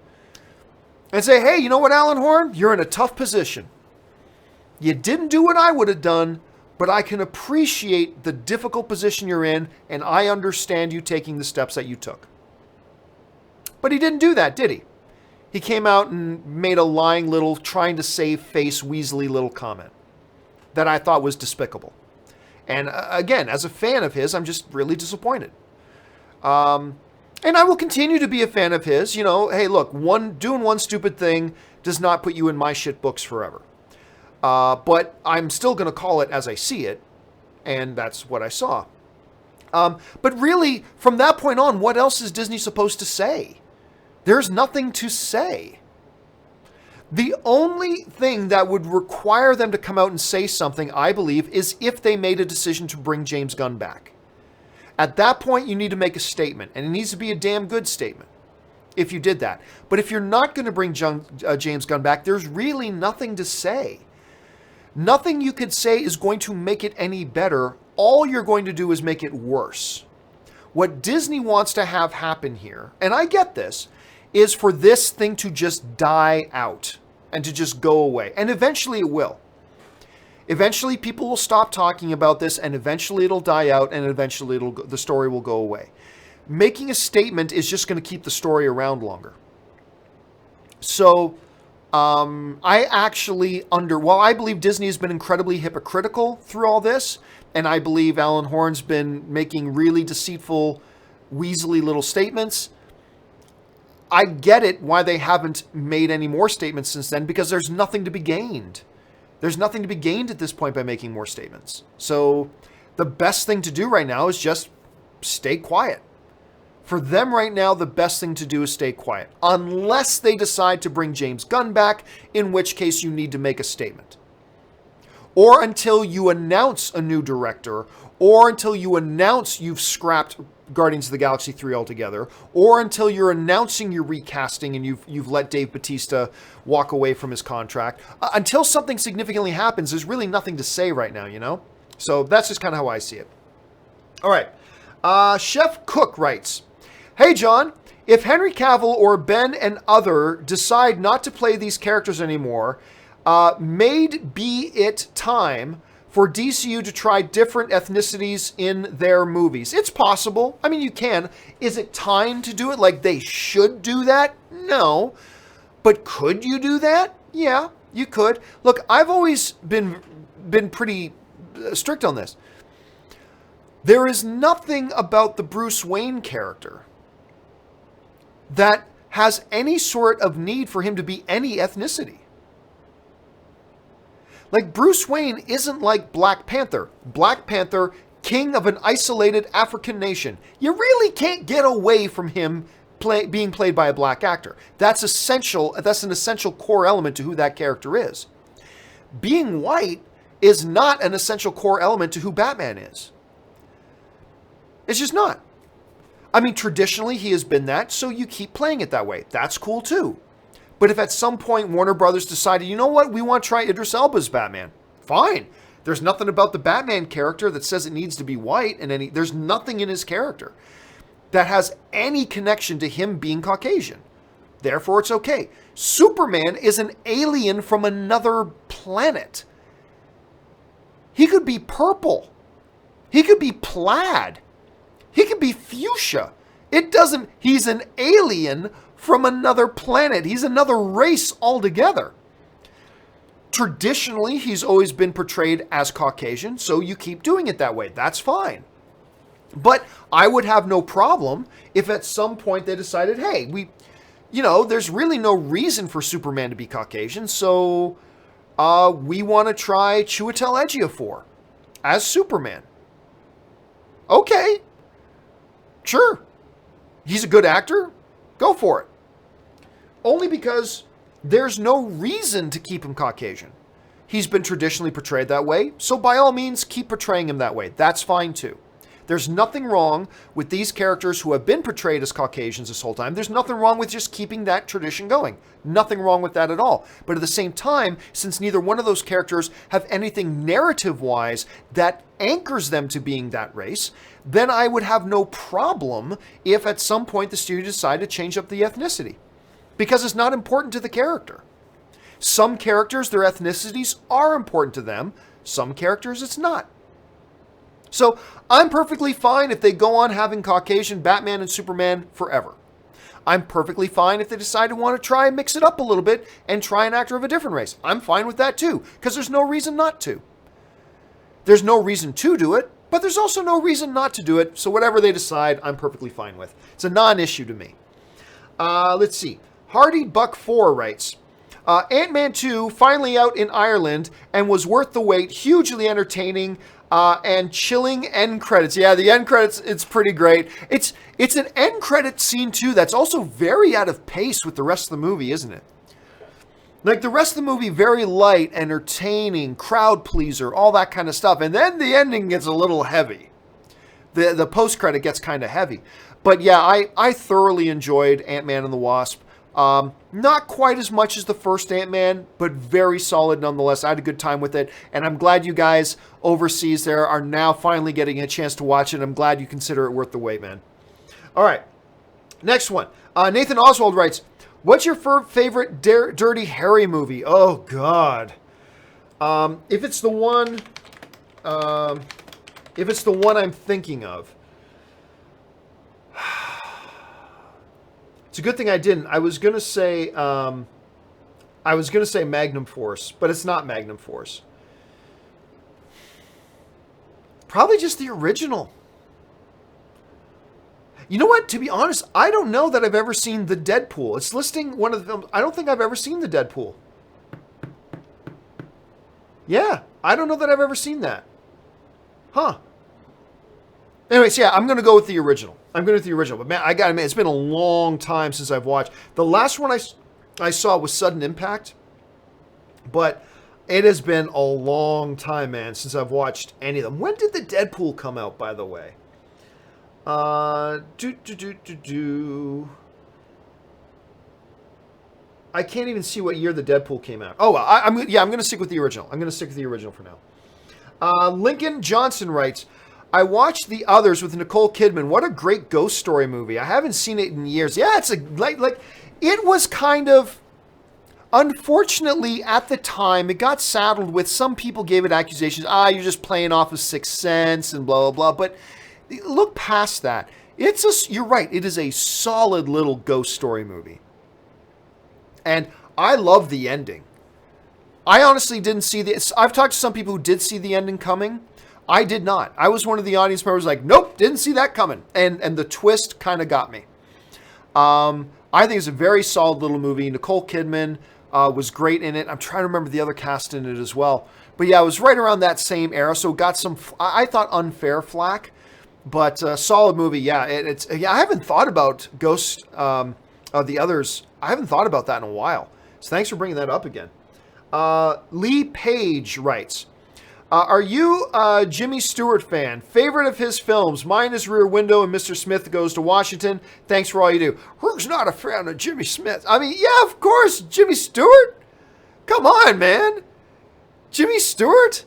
And say, hey, you know what, Alan Horn? You're in a tough position. You didn't do what I would have done, but I can appreciate the difficult position you're in, and I understand you taking the steps that you took. But he didn't do that, did he? He came out and made a lying little, trying to save face, weaselly little comment that I thought was despicable. And again, as a fan of his, I'm just really disappointed. And I will continue to be a fan of his. You know, hey, look, doing one stupid thing does not put you in my shit books forever. But I'm still going to call it as I see it, and that's what I saw. But really, from that point on, what else is Disney supposed to say? There's nothing to say. The only thing that would require them to come out and say something, I believe, is if they made a decision to bring James Gunn back. At that point, you need to make a statement, and it needs to be a damn good statement if you did that. But if you're not going to bring James Gunn back, there's really nothing to say. Nothing you could say is going to make it any better. All you're going to do is make it worse. What Disney wants to have happen here, and I get this, is for this thing to just die out and to just go away. And eventually it will. Eventually people will stop talking about this, and eventually it'll die out, and eventually the story will go away. Making a statement is just going to keep the story around longer. So I believe Disney has been incredibly hypocritical through all this, and I believe Alan Horn's been making really deceitful, weaselly little statements. I get it why they haven't made any more statements since then, because there's nothing to be gained. There's nothing to be gained at this point by making more statements. So the best thing to do right now is just stay quiet. For them right now, the best thing to do is stay quiet. Unless they decide to bring James Gunn back, in which case you need to make a statement. Or until you announce a new director, or until you announce you've scrapped Guardians of the Galaxy 3 altogether, or until you're announcing you're recasting and you've let Dave Bautista walk away from his contract. Until something significantly happens, there's really nothing to say right now, you know? So that's just kind of how I see it. All right. Chef Cook writes, hey, John, if Henry Cavill or Ben and other decide not to play these characters anymore, may be it time for DCU to try different ethnicities in their movies. It's possible. I mean, you can. Is it time to do it? Like they should do that? No. But could you do that? Yeah, you could. Look, I've always been pretty strict on this. There is nothing about the Bruce Wayne character that has any sort of need for him to be any ethnicity. Like, Bruce Wayne isn't like Black Panther. Black Panther, king of an isolated African nation. You really can't get away from him being played by a black actor. That's essential. That's an essential core element to who that character is. Being white is not an essential core element to who Batman is. It's just not. I mean, traditionally he has been that, so you keep playing it that way. That's cool too. But if at some point Warner Brothers decided, you know what, we want to try Idris Elba's Batman, fine. There's nothing about the Batman character that says it needs to be white, and there's nothing in his character. that has any connection to him being Caucasian. Therefore, it's okay. Superman is an alien from another planet. He could be purple. He could be plaid. He could be fuchsia. He's an alien from another planet. He's another race altogether. Traditionally, he's always been portrayed as Caucasian, so you keep doing it that way. That's fine. But I would have no problem if at some point they decided, hey, there's really no reason for Superman to be Caucasian, so we want to try Chiwetel Ejiofor as Superman. Okay. Sure. He's a good actor. Go for it. Only because there's no reason to keep him Caucasian. He's been traditionally portrayed that way, so by all means, keep portraying him that way. That's fine too. There's nothing wrong with these characters who have been portrayed as Caucasians this whole time. There's nothing wrong with just keeping that tradition going. Nothing wrong with that at all. But at the same time, since neither one of those characters have anything narrative-wise that anchors them to being that race, then I would have no problem if at some point the studio decided to change up the ethnicity. Because it's not important to the character. Some characters, their ethnicities are important to them. Some characters, it's not. So I'm perfectly fine if they go on having Caucasian Batman and Superman forever. I'm perfectly fine if they decide to want to try and mix it up a little bit and try an actor of a different race. I'm fine with that too, because there's no reason not to. There's no reason to do it, but there's also no reason not to do it. So whatever they decide, I'm perfectly fine with. It's a non-issue to me. Let's see. Hardy Buck 4 writes, Ant-Man 2 finally out in Ireland and was worth the wait, hugely entertaining, and chilling end credits. Yeah, the end credits, it's pretty great. It's an end credit scene too that's also very out of pace with the rest of the movie, isn't it? Like the rest of the movie, very light, entertaining, crowd pleaser, all that kind of stuff. And then the ending gets a little heavy. The post-credit gets kind of heavy. But yeah, I thoroughly enjoyed Ant-Man and the Wasp. Not quite as much as the first Ant-Man, but very solid nonetheless. I had a good time with it, and I'm glad you guys overseas there are now finally getting a chance to watch it. I'm glad you consider it worth the wait, man. All right, next one. Nathan Oswald writes, what's your favorite Dirty Harry movie? Oh, God. If it's the one I'm thinking of, it's a good thing I didn't. I was gonna say Magnum Force, but it's not Magnum Force. Probably just the original. You know what? To be honest, I don't know that I've ever seen the Deadpool. It's listing one of the films. I don't think I've ever seen the Deadpool. Yeah, I don't know that I've ever seen that. Huh. Anyways, yeah, I'm going to go with the original. But man, I got to admit, it's been a long time since I've watched. The last one I saw was Sudden Impact. But it has been a long time, man, since I've watched any of them. When did the Deadpool come out, by the way? I can't even see what year the Deadpool came out. Oh, I'm going to stick with the original. I'm going to stick with the original for now. Lincoln Johnson writes, I watched The Others with Nicole Kidman. What a great ghost story movie. I haven't seen it in years. Yeah, it's it was kind of, unfortunately, at the time, it got saddled with, some people gave it accusations, you're just playing off of Sixth Sense and blah, blah, blah. But look past that. You're right, it is a solid little ghost story movie. And I love the ending. I honestly didn't see I've talked to some people who did see the ending coming. I did not. I was one of the audience members like, nope, didn't see that coming. And the twist kind of got me. I think it's a very solid little movie. Nicole Kidman was great in it. I'm trying to remember the other cast in it as well. But yeah, it was right around that same era. So it got some, I thought, unfair flack. But solid movie. Yeah, I haven't thought about Ghost of the Others. I haven't thought about that in a while. So thanks for bringing that up again. Lee Page writes, are you a Jimmy Stewart fan? Favorite of his films? Mine is Rear Window and Mr. Smith Goes to Washington. Thanks for all you do. Who's not a fan of Jimmy Smith? I mean, yeah, of course, Jimmy Stewart. Come on, man. Jimmy Stewart?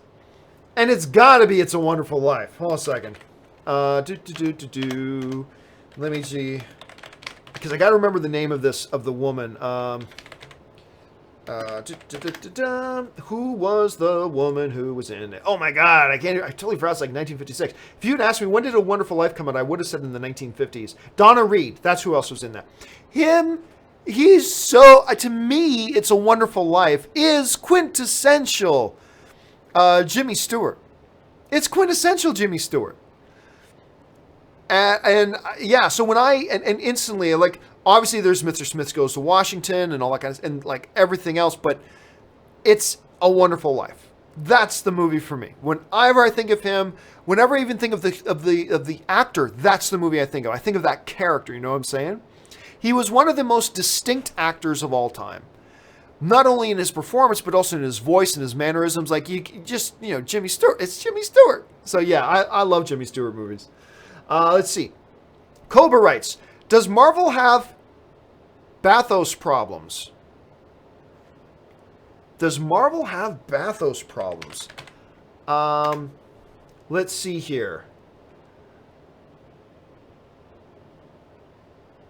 And it's gotta be It's a Wonderful Life. Hold on a second. Let me see. Because I got to remember the name of the woman. Who was the woman who was in it? Oh my God, I totally forgot. It's like 1956. If you'd asked me when did A Wonderful Life come out, I would have said in the 1950s. Donna Reed, that's who else was in that. He's so, to me, It's a Wonderful Life is quintessential Jimmy Stewart. It's quintessential Jimmy Stewart. And yeah, so when and instantly, like, obviously there's Mr. Smith Goes to Washington and all that kind of, and like everything else, but It's a Wonderful Life. That's the movie for me. Whenever I think of him, whenever I even think of the actor, that's the movie I think of. I think of that character, you know what I'm saying? He was one of the most distinct actors of all time. Not only in his performance, but also in his voice and his mannerisms. Like, Jimmy Stewart. It's Jimmy Stewart. So yeah, I love Jimmy Stewart movies. Let's see. Cobra writes, does Marvel have Bathos problems? Does Marvel have Bathos problems? Let's see here.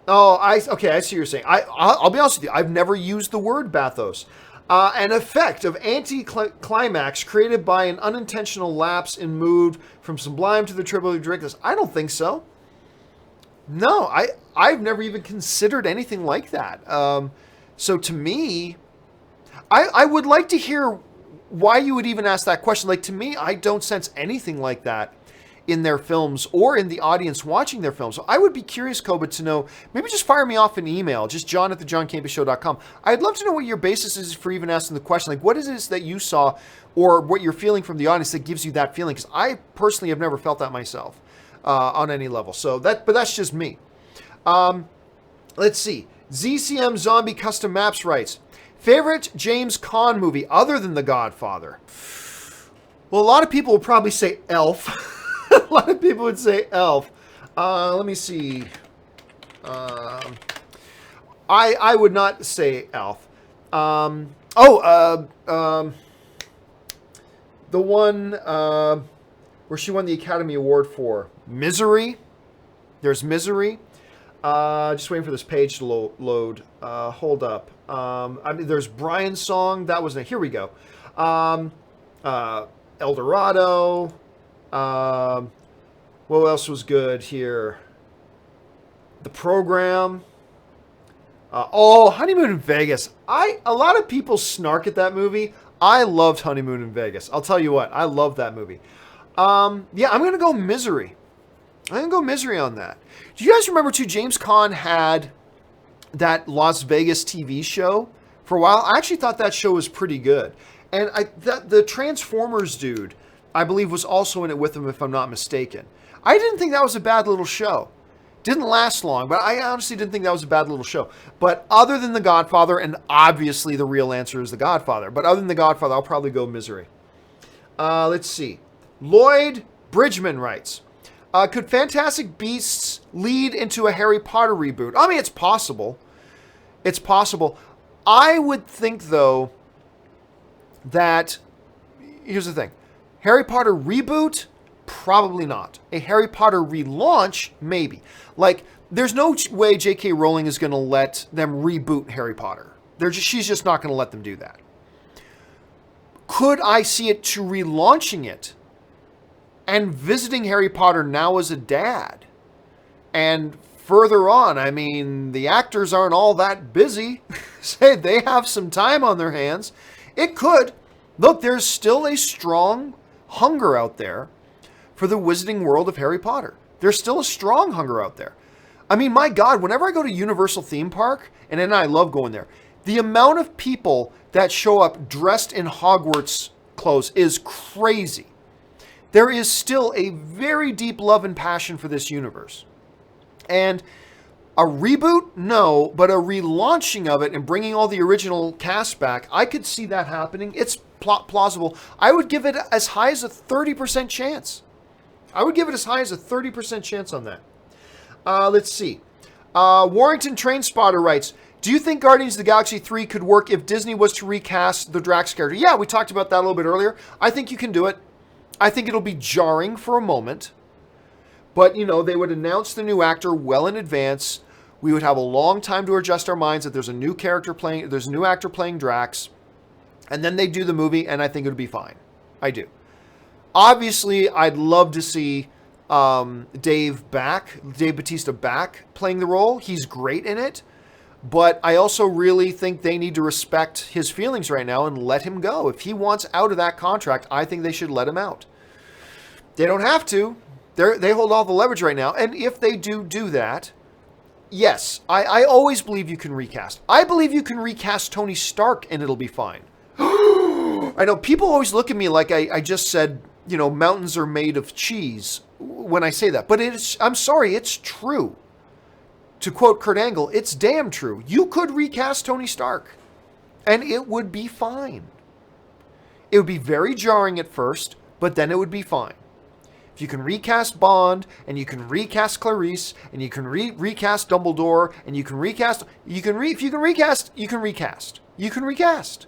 Oh, I see what you're saying. I'll be honest with you. I've never used the word Bathos. An effect of anti-climax created by an unintentional lapse in mood from sublime to the triple ridiculous. I don't think so. No, I've never even considered anything like that. So to me, I would like to hear why you would even ask that question. Like, to me, I don't sense anything like that in their films or in the audience watching their films. So I would be curious, Koba, to know, maybe just fire me off an email, just john@thejohncampeashow.com. I'd love to know what your basis is for even asking the question. Like, what is it that you saw or what you're feeling from the audience that gives you that feeling? Because I personally have never felt that myself on any level. So but that's just me. Let's see. ZCM Zombie Custom Maps writes, favorite James Caan movie other than The Godfather? Well, a lot of people will probably say Elf. A lot of people would say Elf. Let me see. I would not say Elf. The one where she won the Academy Award for Misery. There's Misery. Just waiting for this page to load. Hold up. There's Brian's song. That was here we go. El Dorado. What else was good here? The Program. Honeymoon in Vegas. A lot of people snark at that movie. I loved Honeymoon in Vegas. I'll tell you what. I love that movie. Yeah, I'm going to go Misery. I'm going to go Misery on that. Do you guys remember, too, James Caan had that Las Vegas TV show for a while? I actually thought that show was pretty good. And the Transformers dude, I believe, was also in it with him, if I'm not mistaken. I didn't think that was a bad little show. Didn't last long, but I honestly didn't think that was a bad little show. But other than The Godfather, and obviously the real answer is The Godfather, but other than The Godfather, I'll probably go Misery. Let's see. Lloyd Bridgman writes, could Fantastic Beasts lead into a Harry Potter reboot? I mean, it's possible. It's possible. I would think, though, that, here's the thing. Harry Potter reboot? Probably not. A Harry Potter relaunch? Maybe. Like, there's no way J.K. Rowling is going to let them reboot Harry Potter. She's just not going to let them do that. Could I see it to relaunching it and visiting Harry Potter now as a dad? And further on, I mean, the actors aren't all that busy. Say they have some time on their hands. It could. Look, there's still a strong hunger out there for the Wizarding World of Harry Potter. There's still a strong hunger out there. I mean, my God, whenever I go to Universal Theme Park, and I love going there, the amount of people that show up dressed in Hogwarts clothes is crazy. There is still a very deep love and passion for this universe. And a reboot? No, but a relaunching of it and bringing all the original cast back, I could see that happening. It's plausible. I would give it as high as a 30% chance. I would give it as high as a 30% chance on that. Let's see. Warrington Trainspotter writes, do you think Guardians of the Galaxy 3 could work if Disney was to recast the Drax character? Yeah, we talked about that a little bit earlier. I think you can do it. I think it'll be jarring for a moment. But, they would announce the new actor well in advance. We would have a long time to adjust our minds that there's a new actor playing Drax. And then they do the movie, and I think it would be fine. I do. Obviously, I'd love to see Dave Bautista back playing the role. He's great in it. But I also really think they need to respect his feelings right now and let him go. If he wants out of that contract, I think they should let him out. They don't have to. They hold all the leverage right now. And if they do that, yes, I always believe you can recast. I believe you can recast Tony Stark and it'll be fine. I know people always look at me like I just said, mountains are made of cheese when I say that. But I'm sorry, it's true. To quote Kurt Angle, it's damn true. You could recast Tony Stark and it would be fine. It would be very jarring at first, but then it would be fine. If you can recast Bond, and you can recast Clarice, and you can recast Dumbledore, and you can recast, if you can recast, you can recast. You can recast.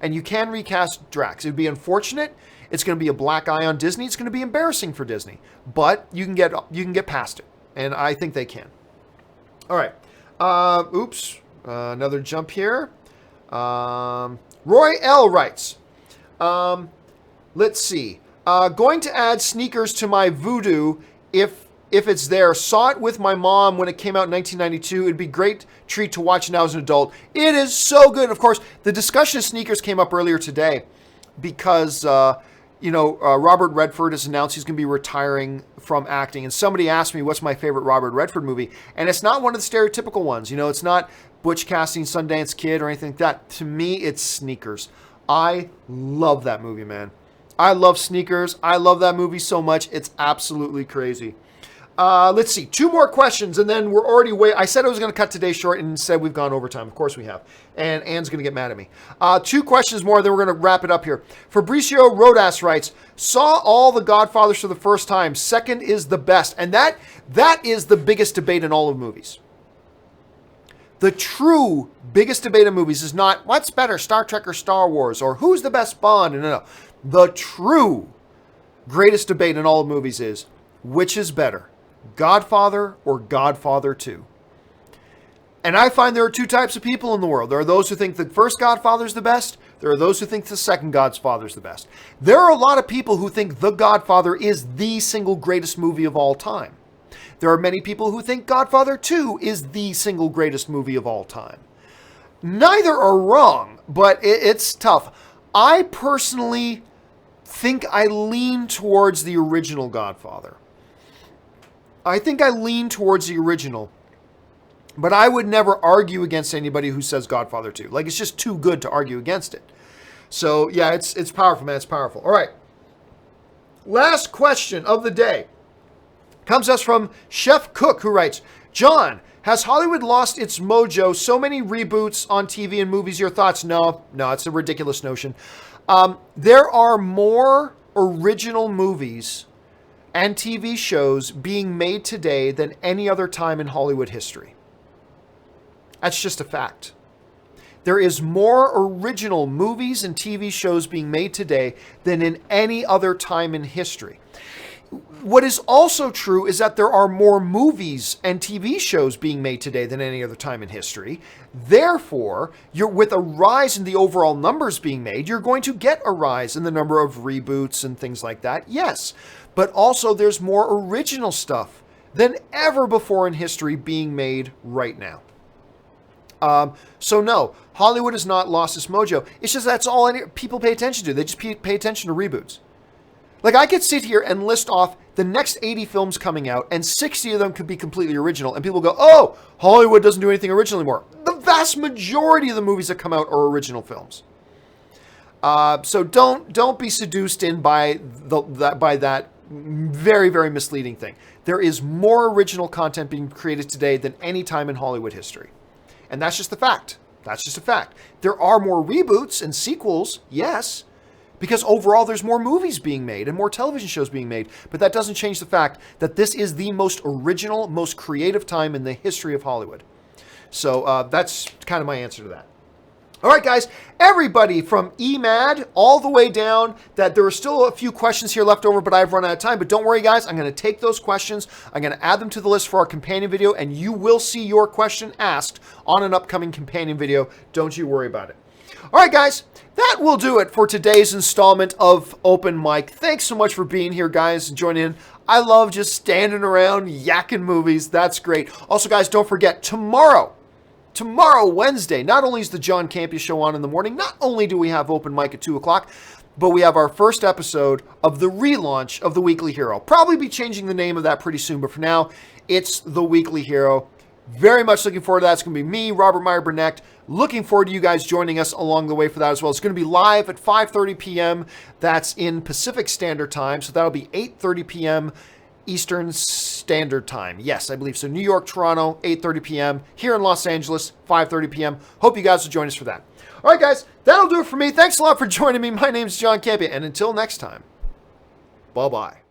And you can recast Drax. It would be unfortunate. It's going to be a black eye on Disney. It's going to be embarrassing for Disney. But you can get past it. And I think they can. All right. Another jump here. Roy L. writes, let's see. Going to add sneakers to my voodoo if it's there. Saw it with my mom when it came out in 1992. It'd be a great treat to watch now as an adult. It is so good. Of course, the discussion of sneakers came up earlier today because, Robert Redford has announced he's going to be retiring from acting. And somebody asked me, what's my favorite Robert Redford movie? And it's not one of the stereotypical ones. It's not Butch Cassidy, Sundance Kid or anything like that. To me, it's Sneakers. I love that movie, man. I love Sneakers. I love that movie so much. It's absolutely crazy. Let's see. 2 more questions, and then we're already I said I was going to cut today short, and instead we've gone overtime. Of course we have. And Anne's going to get mad at me. 2 questions more, then we're going to wrap it up here. Fabricio Rodas writes, saw all the Godfathers for the first time. Second is the best. And that is the biggest debate in all of movies. The true biggest debate in movies is not what's better, Star Trek or Star Wars, or who's the best Bond. No. The true greatest debate in all of movies is which is better, Godfather or Godfather 2. And I find there are 2 types of people in the world. There are those who think the first Godfather is the best. There are those who think the second Godfather is the best. There are a lot of people who think The Godfather is the single greatest movie of all time. There are many people who think Godfather 2 is the single greatest movie of all time. Neither are wrong, but it's tough. I personally think I lean towards the original Godfather. I think I lean towards the original, but I would never argue against anybody who says Godfather 2. Like, it's just too good to argue against it. So, yeah, it's powerful, man. It's powerful. All right. Last question of the day comes us from Chef Cook, who writes, John, has Hollywood lost its mojo? So many reboots on TV and movies. Your thoughts? No, it's a ridiculous notion. There are more original movies and TV shows being made today than any other time in Hollywood history. That's just a fact. There is more original movies and TV shows being made today than in any other time in history. What is also true is that there are more movies and TV shows being made today than any other time in history. Therefore, with a rise in the overall numbers being made, you're going to get a rise in the number of reboots and things like that. Yes, but also there's more original stuff than ever before in history being made right now. So no, Hollywood has not lost its mojo. It's just that's all people pay attention to. They just pay attention to reboots. Like, I could sit here and list off the next 80 films coming out, and 60 of them could be completely original, and people go, oh, Hollywood doesn't do anything original anymore. The vast majority of the movies that come out are original films. So don't be seduced in by that very, very misleading thing. There is more original content being created today than any time in Hollywood history. And that's just the fact. That's just a fact. There are more reboots and sequels, yes, because overall there's more movies being made and more television shows being made. But that doesn't change the fact that this is the most original, most creative time in the history of Hollywood. So that's kind of my answer to that. All right, guys, everybody from EMAD all the way down, that there are still a few questions here left over, but I've run out of time. But don't worry, guys. I'm going to take those questions. I'm going to add them to the list for our companion video, and you will see your question asked on an upcoming companion video. Don't you worry about it. All right, guys, that will do it for today's installment of Open Mic. Thanks so much for being here, guys, and joining in. I love just standing around yakking movies. That's great. Also, guys, don't forget, tomorrow, Wednesday, not only is the John Campea show on in the morning, not only do we have Open Mic at 2 o'clock, but we have our first episode of the relaunch of The Weekly Hero. Probably be changing the name of that pretty soon, but for now, it's The Weekly Hero. Very much looking forward to that. It's going to be me, Robert Meyer Burnett. Looking forward to you guys joining us along the way for that as well. It's going to be live at 5:30 p.m. That's in Pacific Standard Time, so that'll be 8:30 p.m. Eastern Standard Time. Yes, I believe so. New York, Toronto, 8:30 p.m. Here in Los Angeles, 5:30 p.m. Hope you guys will join us for that. All right, guys, that'll do it for me. Thanks a lot for joining me. My name's John Campea, and until next time, bye-bye.